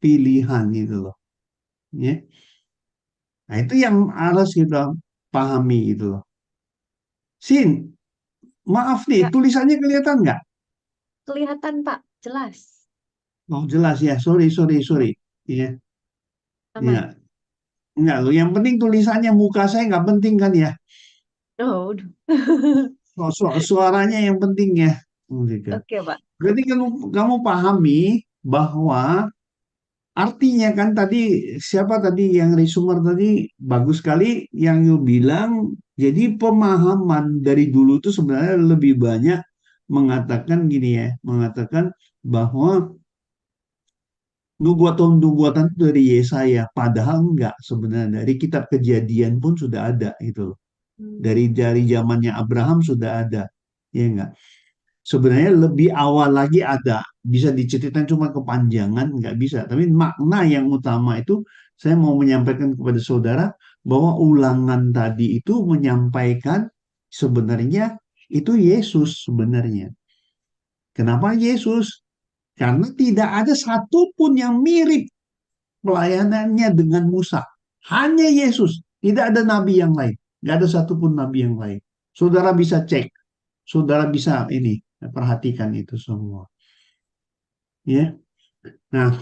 pilihan gitu loh. Ya. Nah, itu yang harus kita pahami gitu loh. Sin, maaf nih, Ya, tulisannya kelihatan nggak? kelihatan, Pak. Jelas. Oh, jelas ya. Sorry. Iya, iya. Aman. Enggak loh. Yang penting tulisannya muka saya nggak penting kan ya. Oh, udah. Suaranya yang penting ya. Gitu. Oke, Pak. Berarti kamu pahami bahwa artinya kan tadi siapa tadi yang resumer tadi bagus sekali yang you bilang jadi pemahaman dari dulu itu sebenarnya lebih banyak mengatakan gini ya, mengatakan bahwa nubuatan-nubuatan itu dari Yesaya, padahal enggak sebenarnya dari kitab Kejadian pun sudah ada itu loh. Dari zamannya Abraham sudah ada, ya enggak. Sebenarnya lebih awal lagi ada, bisa diceritain cuma kepanjangan nggak bisa. Tapi makna yang utama itu saya mau menyampaikan kepada saudara bahwa ulangan tadi itu menyampaikan sebenarnya itu Yesus sebenarnya. Kenapa Yesus? Karena tidak ada satupun yang mirip pelayanannya dengan Musa. Hanya Yesus. Tidak ada nabi yang lain. Tidak ada satupun nabi yang lain. Saudara bisa cek. Saudara bisa ini perhatikan itu semua. Ya. Nah,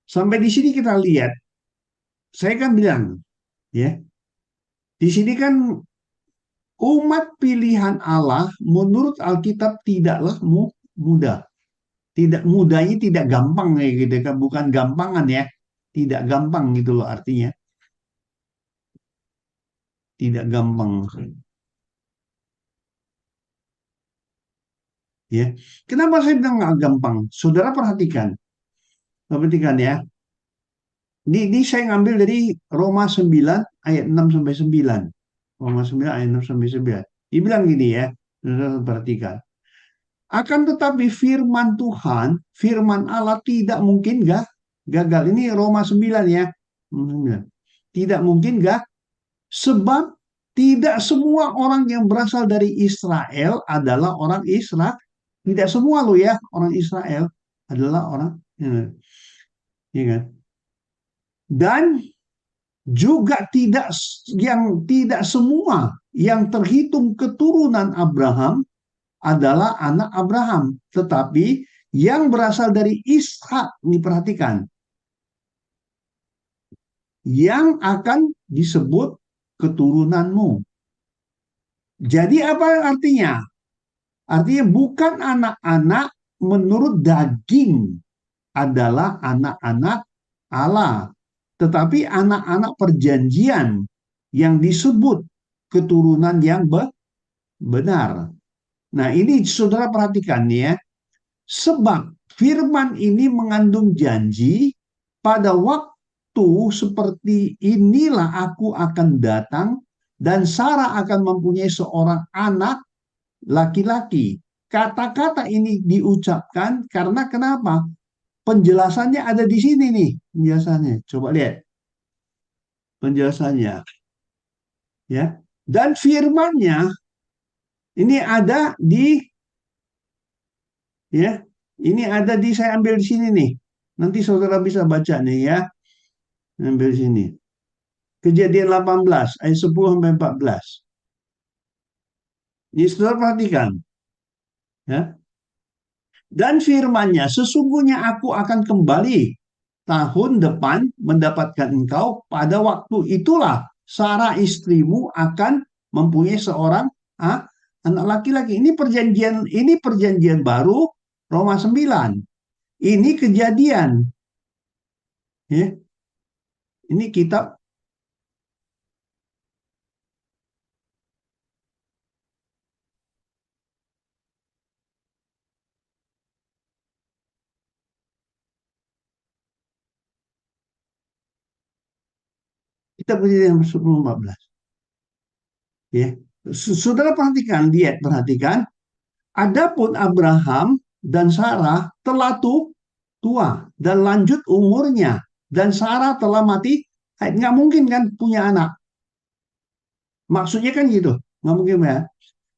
sampai di sini kita lihat. Saya kan bilang, ya. Di sini kan umat pilihan Allah menurut Alkitab tidaklah mudah. Tidak mudahnya tidak gampang ya gitu kan, bukan gampangan ya. Tidak gampang gitu loh artinya. Tidak gampang. Ya. Kenapa saya bilang nggak gampang? Saudara perhatikan ya. Ini saya ngambil dari Roma 9 ayat 6 sampai 9. Roma 9 ayat 6 sampai 9. Dibilang gini ya, saudara perhatikan. Akan tetapi firman Tuhan, firman Allah tidak mungkin gagal. Ini Roma 9 ya. Tidak mungkin sebab tidak semua orang yang berasal dari Israel adalah orang Israel. Tidak semua loh ya orang Israel adalah orang ya kan? Dan juga tidak semua yang terhitung keturunan Abraham adalah anak Abraham, tetapi yang berasal dari Ishak, ini perhatikan. yang akan disebut keturunanmu. Jadi apa artinya? Artinya bukan anak-anak menurut daging adalah anak-anak Allah, tetapi anak-anak perjanjian yang disebut keturunan yang benar. Nah, ini saudara perhatikan ya, sebab firman ini mengandung janji pada waktu seperti inilah aku akan datang dan Sarah akan mempunyai seorang anak laki-laki. Kata-kata ini diucapkan karena kenapa? Penjelasannya ada di sini nih, penjelasannya. Coba lihat penjelasannya, ya. Dan firmannya ini ada di, ya, ini ada di, saya ambil di sini nih. Nanti saudara bisa baca nih ya, ambil di sini. Kejadian 18 ayat 10 sampai 14. Ini saudara perhatikan, ya. Dan firman-Nya, sesungguhnya aku akan kembali tahun depan mendapatkan engkau, pada waktu itulah Sarah istrimu akan mempunyai seorang anak laki-laki. Ini perjanjian baru Roma 9. Ini kejadian. Ya. Ini kitab kejadian 10-14. Ya. Saudara perhatikan, perhatikan. Adapun Abraham dan Sarah telah tua dan lanjut umurnya, dan Sarah telah mati. Nggak mungkin kan punya anak. Maksudnya kan gitu, nggak mungkin ya.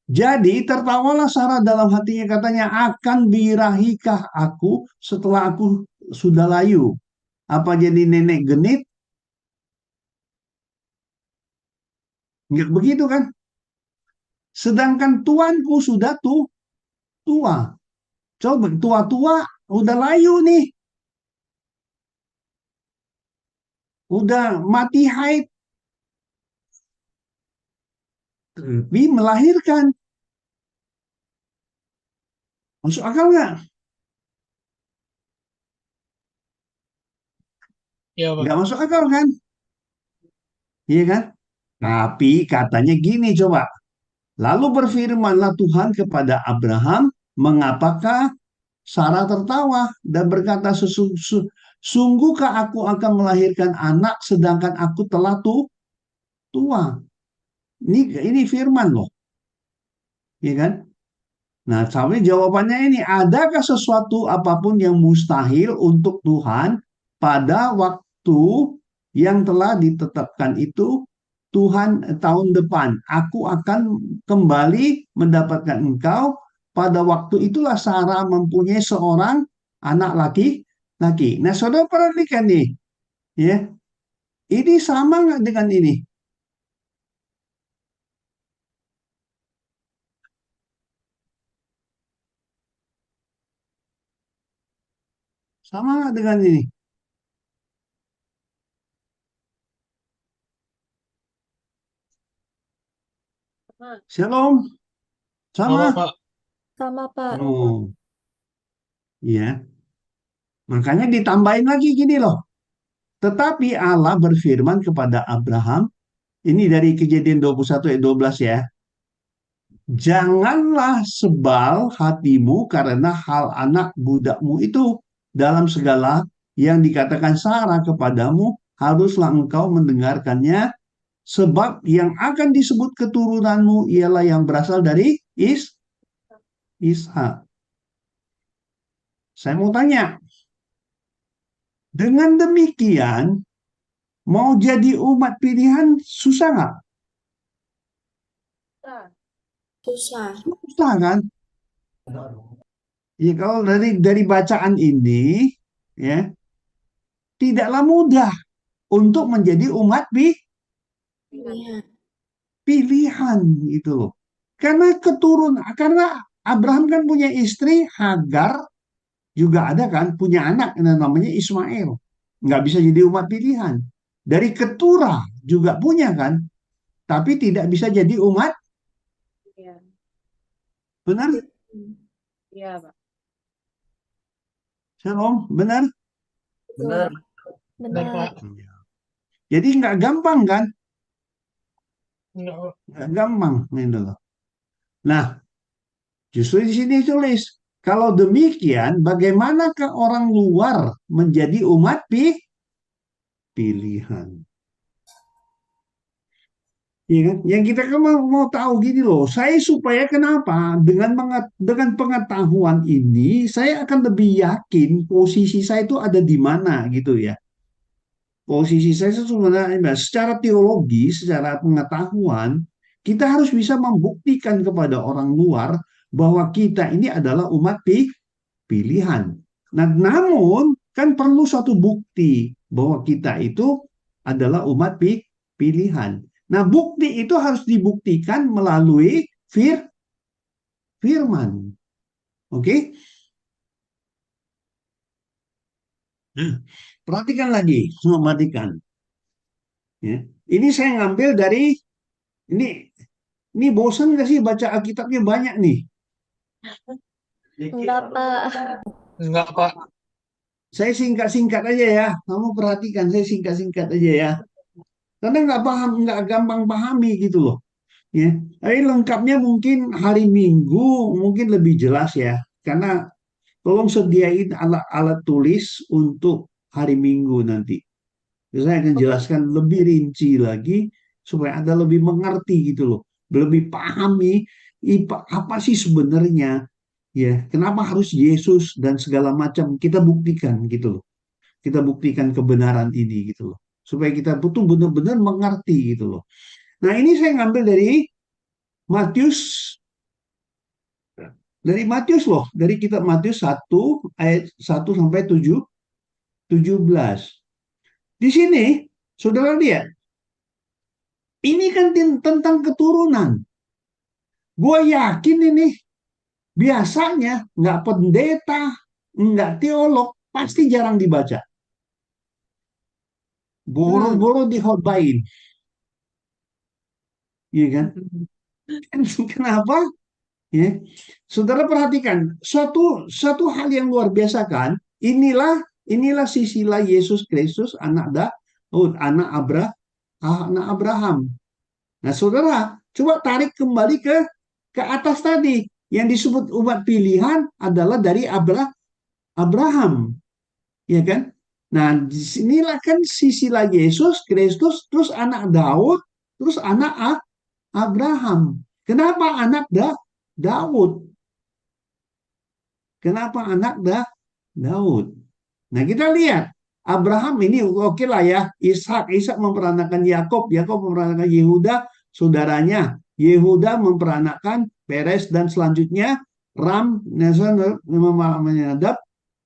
Jadi tertawalah Sarah dalam hatinya, katanya, akan birahikah aku setelah aku sudah layu? Apa jadi nenek genit? Nggak begitu kan? Sedangkan tuanku sudah tua. Coba tua-tua udah layu nih. Udah mati haid. Tapi melahirkan. Masuk akal nggak? Iya, Pak. Nggak masuk akal kan? Iya kan? Tapi katanya gini coba. Lalu berfirmanlah Tuhan kepada Abraham, mengapakah Sarah tertawa dan berkata, sungguhkah aku akan melahirkan anak sedangkan aku telah tua? Ini firman loh. Iya kan? Nah, tapi jawabannya ini, adakah sesuatu apapun yang mustahil untuk Tuhan pada waktu yang telah ditetapkan itu? Tuhan, tahun depan aku akan kembali mendapatkan engkau, pada waktu itulah Sarah mempunyai seorang anak laki-laki. Nah, saudara perhatikan nih, ya, ini sama nggak dengan ini? Sama nggak dengan ini? Shalom, Sama, sama. Pak. Sama, Pak. Oh, iya. Makanya ditambahin lagi gini loh. Tetapi Allah berfirman kepada Abraham, ini dari Kejadian 21 ayat 12 ya. Janganlah sebal hatimu karena hal anak budakmu itu, dalam segala yang dikatakan Sarah kepadamu, haruslah engkau mendengarkannya, sebab yang akan disebut keturunanmu ialah yang berasal dari Ishak. Saya mau tanya, dengan demikian mau jadi umat pilihan susah nggak? Susah. Susah kan? Ya, kalau dari bacaan ini, ya, tidaklah mudah untuk menjadi umat Pilihan. pilihan itu loh. Karena Abraham kan punya istri Hagar, juga ada kan punya anak yang namanya Ismail. Nggak bisa jadi umat pilihan. Dari keturah juga punya kan, tapi tidak bisa jadi umat. Iya, Benar? iya, Pak. Shalom, benar? Benar, Benar. Pak. Jadi nggak gampang kan? Enggak, Pak. Nggak gampang gitu loh. Nah, justru di sini tulis, kalau demikian, bagaimanakah orang luar menjadi umat pilihan? Iya kan? Yang kita kan mau tahu gini loh, saya supaya kenapa? Dengan pengetahuan ini, saya akan lebih yakin posisi saya itu ada di mana gitu ya. Posisi saya sebenarnya secara teologi, secara pengetahuan, kita harus bisa membuktikan kepada orang luar bahwa kita ini adalah umat pilihan. Nah, namun kan perlu suatu bukti bahwa kita itu adalah umat pilihan. Nah, bukti itu harus dibuktikan melalui firman. Oke? Nah, perhatikan lagi, semua perhatikan. Ya. Ini saya ngambil dari ini bosan nggak sih baca Alkitabnya banyak nih? Enggak, Pak. Enggak, Pak. Saya singkat-singkat aja ya. Kamu perhatikan, saya singkat-singkat aja ya. Karena nggak paham, nggak gampang pahami gitu loh. Ya, tapi lengkapnya mungkin hari Minggu mungkin lebih jelas ya. Karena tolong sediain alat-alat tulis untuk hari Minggu nanti. Saya akan jelaskan lebih rinci lagi supaya Anda lebih mengerti gitu loh. Lebih pahami apa sih sebenarnya ya, kenapa harus Yesus dan segala macam kita buktikan gitu loh. Kita buktikan kebenaran ini gitu loh. Supaya kita betul benar-benar mengerti gitu loh. Nah, ini saya ngambil Matius dari Matius loh, dari kitab Matius 1 ayat 1 sampai 17. Di sini Saudara lihat, ini kan tentang keturunan. Gue yakin ini biasanya nggak pendeta, nggak teolog, pasti jarang dibaca. Boro-boro dikhotbahin. Iya kan? Kenapa? Ya. Saudara perhatikan, suatu hal yang luar biasa kan? Inilah sisilah Yesus Kristus, anak Abraham. Nah, saudara, coba tarik kembali ke atas tadi. Yang disebut umat pilihan adalah dari Abraham. Ya kan? Nah, disinilah kan sisilah Yesus Kristus, terus anak Daud, terus anak Abraham. Kenapa anak Daud? Kenapa anak Daud? Nah, kita lihat. Abraham ini oke lah ya. Ishak memperanakan Yakob memperanakan Yehuda, saudaranya. Yehuda memperanakan Peres dan selanjutnya Ram, Nadab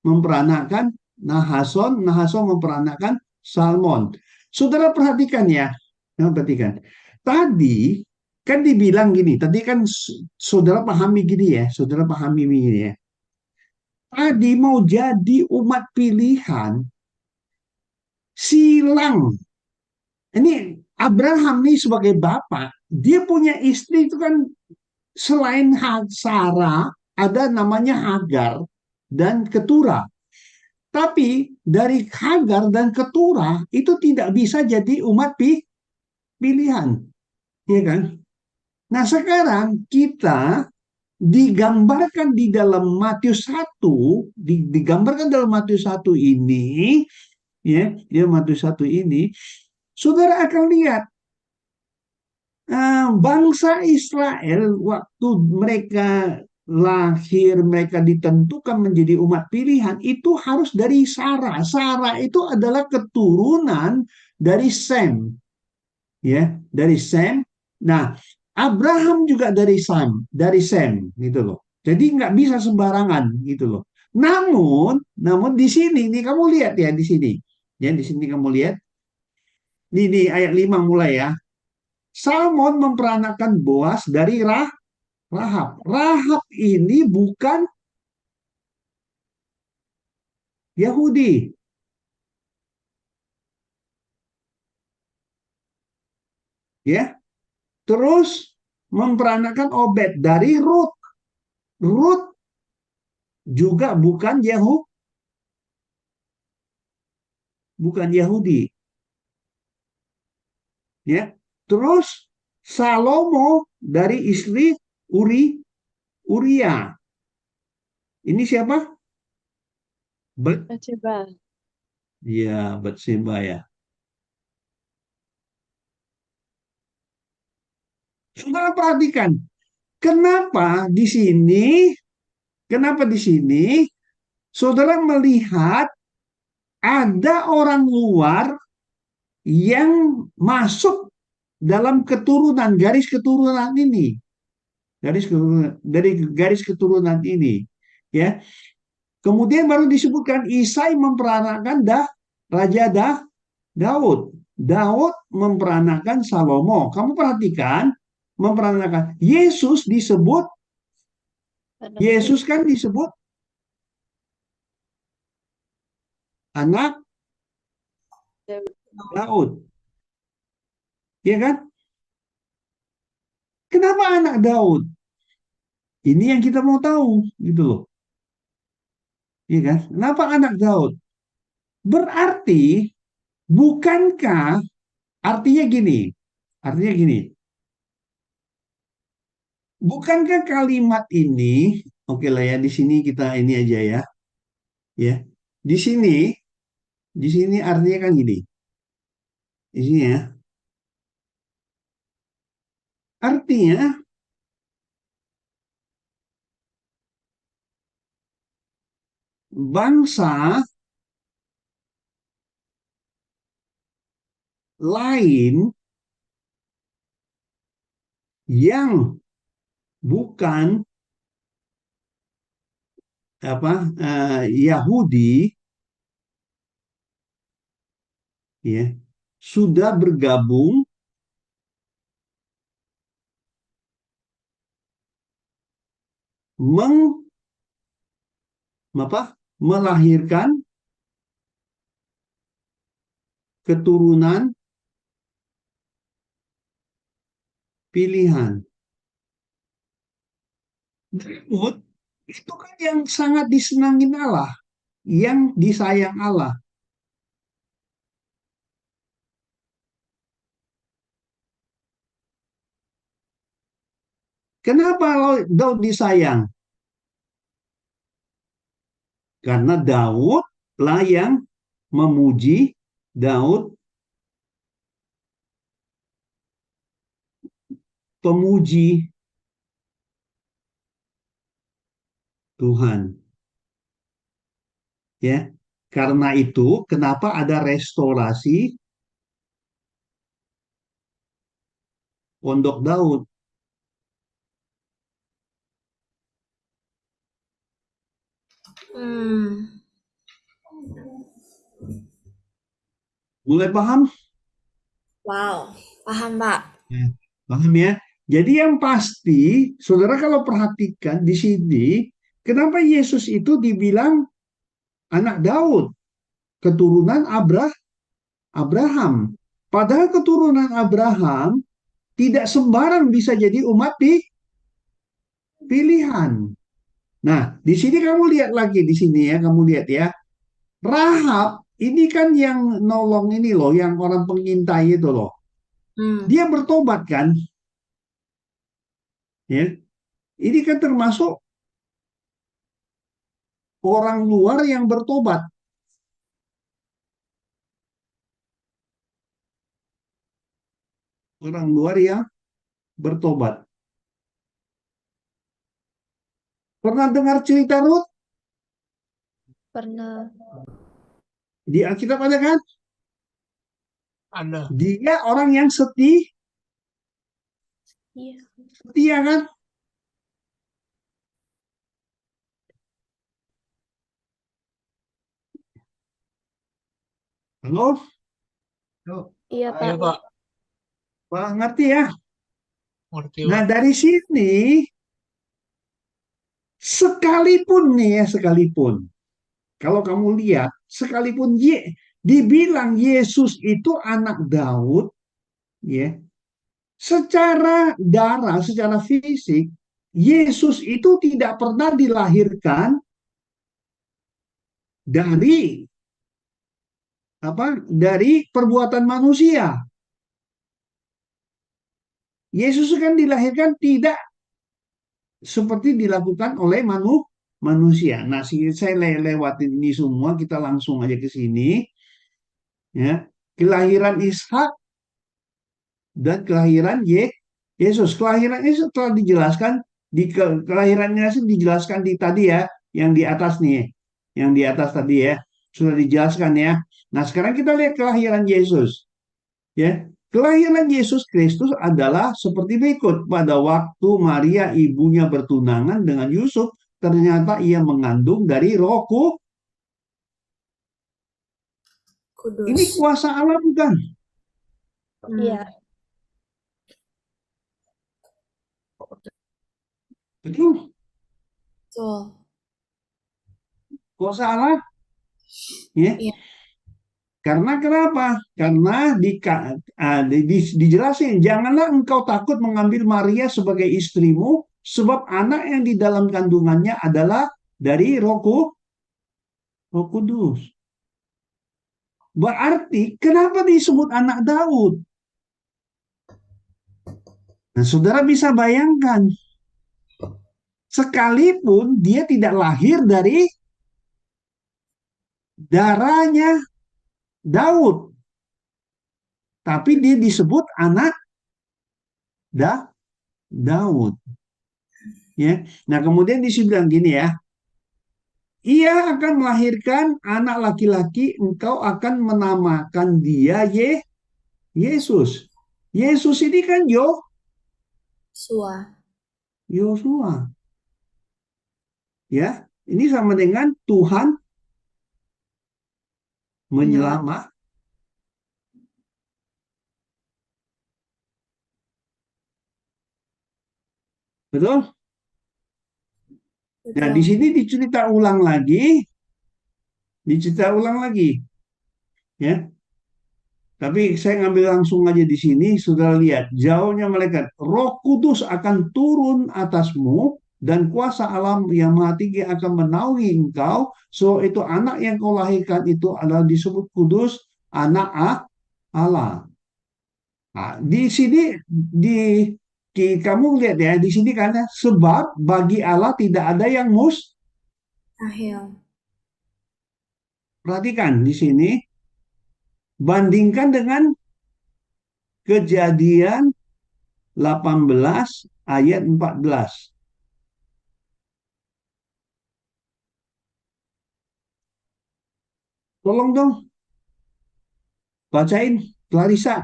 memperanakan Nahason memperanakan Salmon. Saudara perhatikan ya. Perhatikan. Tadi kan dibilang gini, tadi kan saudara pahami gini ya, saudara pahami gini ya. Tadi mau jadi umat pilihan, silang. Ini Abraham nih sebagai bapak, dia punya istri itu kan selain Sarah, ada namanya Hagar dan Keturah. Tapi dari Hagar dan Keturah itu tidak bisa jadi umat pilihan. Ya kan? Nah sekarang kita digambarkan di dalam Matius 1, digambarkan dalam Matius 1 ini, ya, Matius 1 ini, saudara akan lihat bangsa Israel waktu mereka lahir, mereka ditentukan menjadi umat pilihan, itu harus dari Sarah. Sarah itu adalah keturunan dari Sem. Ya, dari Sem. Nah, Abraham juga dari Sem gitu loh. Jadi nggak bisa sembarangan gitu loh. Namun di sini nih kamu lihat ya di sini. Ya, di sini kamu lihat. Ini ayat 5 mulai ya. Salmon memperanakan Boas dari Rahab. Rahab ini bukan Yahudi. Ya, terus memperanakan Obed dari Ruth. Ruth juga bukan Yahudi, ya. Terus Salomo dari istri Uria. Ini siapa? Coba. Ya, Batsheba ya. Saudara perhatikan, kenapa di sini saudara melihat ada orang luar yang masuk dalam garis keturunan ini, dari garis keturunan ini, ya. Kemudian baru disebutkan Isai memperanakan Raja Daud. Daud memperanakan Salomo. Kamu perhatikan, memperanakan Yesus kan disebut anak Daud, ya kan? Kenapa anak Daud? Ini yang kita mau tahu, gitu loh. Iya kan? Kenapa anak Daud? Berarti, bukankah artinya gini? Artinya gini. Bukankah kalimat ini, oke lah ya, di sini kita ini aja ya. Ya. Di sini artinya kan gini. Di sini ya. Artinya bangsa lain yang bukan Yahudi, ya, sudah bergabung melahirkan keturunan pilihan. Daud itu kan yang sangat disenangin Allah, yang disayang Allah. Kenapa Daud disayang? Karena Daud lah yang memuji, Daud pemuji Tuhan. Ya, karena itu kenapa ada restorasi Pondok Daud? Hmm. Mulai paham? Wow. Paham, Pak. Ya, paham ya? Jadi yang pasti, saudara kalau perhatikan di sini, kenapa Yesus itu dibilang anak Daud, keturunan Abraham. Padahal keturunan Abraham tidak sembarang bisa jadi umat pilihan. Nah, di sini kamu lihat lagi di sini ya, kamu lihat ya. Rahab ini kan yang nolong ini loh, yang orang pengintai itu loh. Hmm. Dia bertobat kan? Ya. Ini kan termasuk orang luar yang bertobat. Orang luar yang bertobat. Pernah dengar cerita Ruth? Pernah. Di Alkitab ada kan? Ada. Dia orang yang setia Iya. kan? Halo? Iya, Ayo, Pak. Pak. Wah, ngerti ya? Ngerti, Nah, Pak. dari sini, sekalipun nih ya, sekalipun. Kalau kamu lihat, sekalipun dibilang Yesus itu anak Daud, ya, Secara darah, secara fisik, Yesus itu tidak pernah dilahirkan dari dari perbuatan manusia. Yesus kan dilahirkan tidak seperti dilakukan oleh manusia. Nah, saya lewatin ini semua, kita langsung aja ke sini. Ya, kelahiran Ishak dan kelahiran Yesus. Kelahiran Yesus telah dijelaskan di kelahiran Yesus dijelaskan di tadi ya, yang di atas nih, yang di atas tadi ya, sudah dijelaskan ya. Nah, sekarang kita lihat kelahiran Yesus. Ya, kelahiran Yesus Kristus adalah seperti berikut. Pada waktu Maria ibunya bertunangan dengan Yusuf, ternyata ia mengandung dari Roh Kudus. Ini Kudus. kuasa Allah bukan? Iya. Betul. Betul. Kuasa Allah. Ya. Iya. Karena kenapa? Karena dijelasin, janganlah engkau takut mengambil Maria sebagai istrimu, sebab anak yang di dalam kandungannya adalah dari Roh Kudus. Berarti kenapa disebut anak Daud? Nah, saudara bisa bayangkan, sekalipun dia tidak lahir dari darahnya Daud, tapi dia disebut anak Daud. Ya. Nah, kemudian dibilang gini ya, ia akan melahirkan anak laki-laki, engkau akan menamakan dia Yesus. Yesus ini kan Yosua. Ya, ini sama dengan Tuhan menyelamat. Betul? Nah, di sini dicerita ulang lagi. Ya. Tapi saya ngambil langsung aja di sini, saudara lihat, jauhnya malaikat, Roh Kudus akan turun atasmu dan kuasa alam yang Maha Tinggi akan menaungi engkau. So itu anak yang kau lahirkan itu adalah disebut kudus, anak Allah. Nah, di sini kamu lihat ya, di sini karena sebab bagi Allah tidak ada yang Mustahil. Perhatikan di sini, bandingkan dengan Kejadian 18 ayat 14. Tolong dong, bacain Clarissa.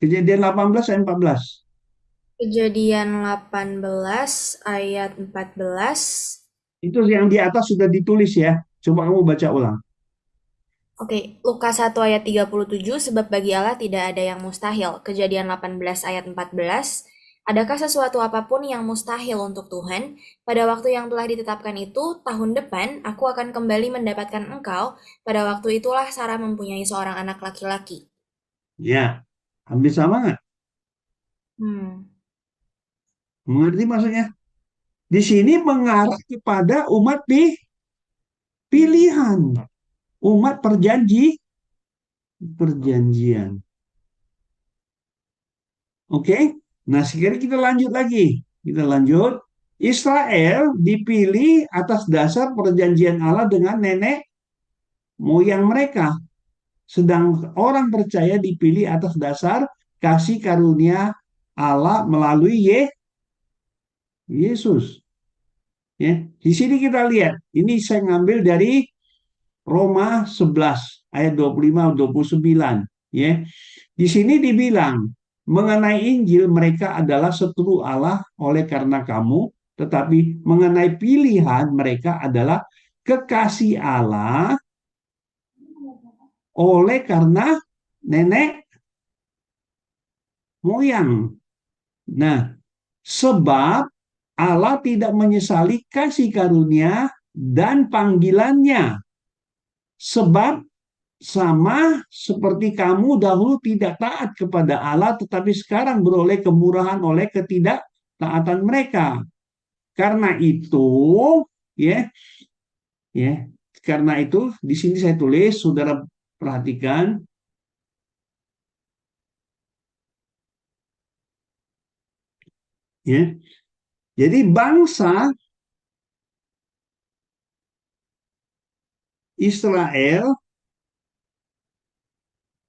Kejadian 18 ayat 14. Kejadian 18 ayat 14. Itu yang di atas sudah ditulis ya. Coba kamu baca ulang. Oke, Lukas 1 ayat 37, sebab bagi Allah tidak ada yang mustahil. Kejadian 18 ayat 14, adakah sesuatu apapun yang mustahil untuk Tuhan? Pada waktu yang telah ditetapkan itu, tahun depan, aku akan kembali mendapatkan engkau. Pada waktu itulah Sarah mempunyai seorang anak laki-laki. Ya, hampir sama nggak? Mengerti maksudnya? Di sini mengarah kepada umat pilihan. Umat perjanjian. Oke? Nah, sekarang kita lanjut lagi. Israel dipilih atas dasar perjanjian Allah dengan nenek moyang mereka. Sedang orang percaya dipilih atas dasar kasih karunia Allah melalui Yesus. Ya, di sini kita lihat. Ini saya ngambil dari Roma 11 ayat 25-29. Ya. Di sini dibilang mengenai Injil mereka adalah seturu Allah oleh karena kamu, tetapi mengenai pilihan mereka adalah kekasih Allah oleh karena nenek moyang. Nah, sebab Allah tidak menyesali kasih karunia dan panggilannya. Sebab sama seperti kamu dahulu tidak taat kepada Allah, tetapi sekarang beroleh kemurahan oleh ketidaktaatan mereka. Karena itu, ya, karena itu di sini saya tulis, saudara perhatikan. Ya. Jadi bangsa Israel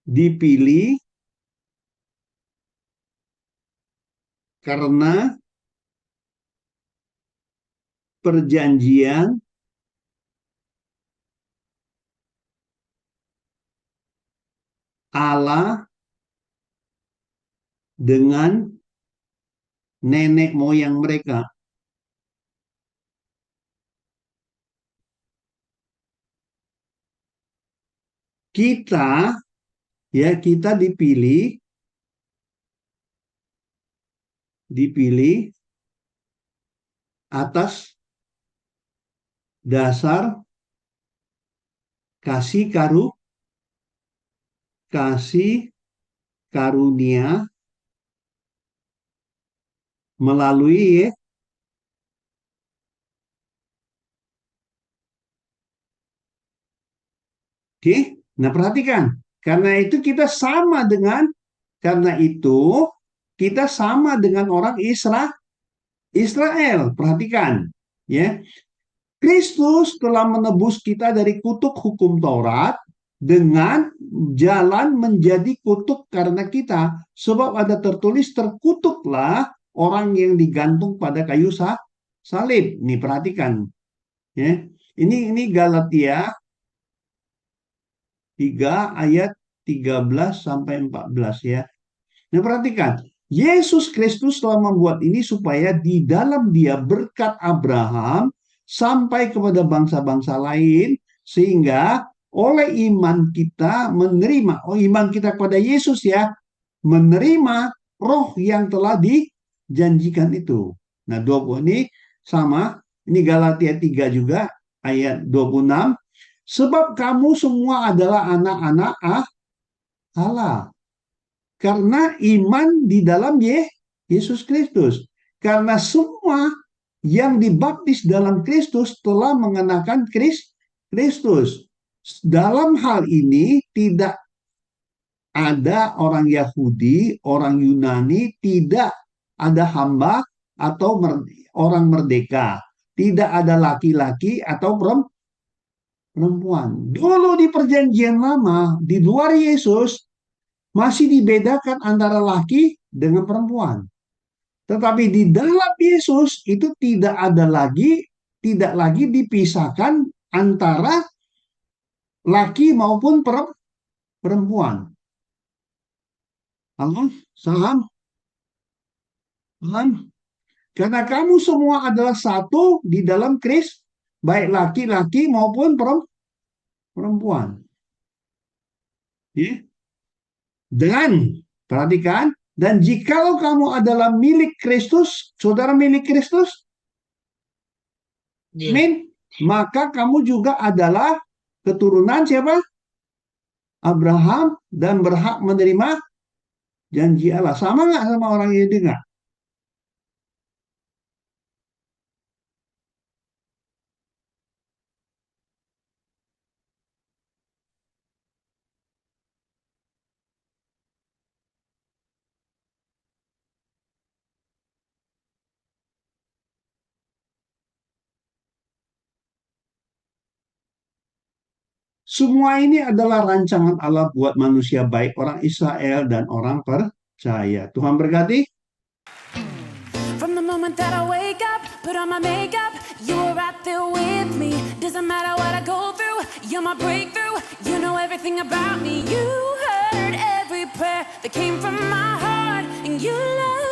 dipilih karena perjanjian Allah dengan nenek moyang mereka. Kita dipilih atas dasar kasih karunia melalui Oke, nah perhatikan. Karena itu kita sama dengan orang Israel. Perhatikan, ya. Kristus telah menebus kita dari kutuk hukum Taurat dengan jalan menjadi kutuk karena kita. Sebab ada tertulis, terkutuklah orang yang digantung pada kayu salib. Nih perhatikan, ya. Ini Galatia 3 ayat 13 sampai 14 ya. Nah perhatikan, Yesus Kristus telah membuat ini supaya di dalam Dia berkat Abraham sampai kepada bangsa-bangsa lain, sehingga oleh iman kita iman kita kepada Yesus ya, menerima roh yang telah dijanjikan itu. Nah 20 ini sama, ini Galatia 3 juga ayat 26. Sebab kamu semua adalah anak-anak Allah. Karena iman di dalam Yesus Kristus. Karena semua yang dibaptis dalam Kristus telah mengenakan Kristus. Dalam hal ini tidak ada orang Yahudi, orang Yunani, tidak ada hamba atau orang merdeka. Tidak ada laki-laki atau perempuan. Dulu di perjanjian lama, di luar Yesus, masih dibedakan antara laki dengan perempuan. Tetapi di dalam Yesus itu tidak lagi dipisahkan antara laki maupun perempuan. Halo, saham? Karena kamu semua adalah satu di dalam Kristus, baik laki-laki maupun perempuan. Ya. Dan perhatikan, dan jikalau kamu adalah milik Kristus, saudara milik Kristus, maka kamu juga adalah keturunan siapa? Abraham, dan berhak menerima janji Allah. Sama nggak sama orang Yahudi nggak? Semua ini adalah rancangan Allah buat manusia baik, orang Israel dan orang percaya. Tuhan berkati. From the moment that I wake up, put on my makeup, you were right there with me. Doesn't matter what I go through, you're my breakthrough. You know everything about me. You heard every prayer that came from my heart, and you love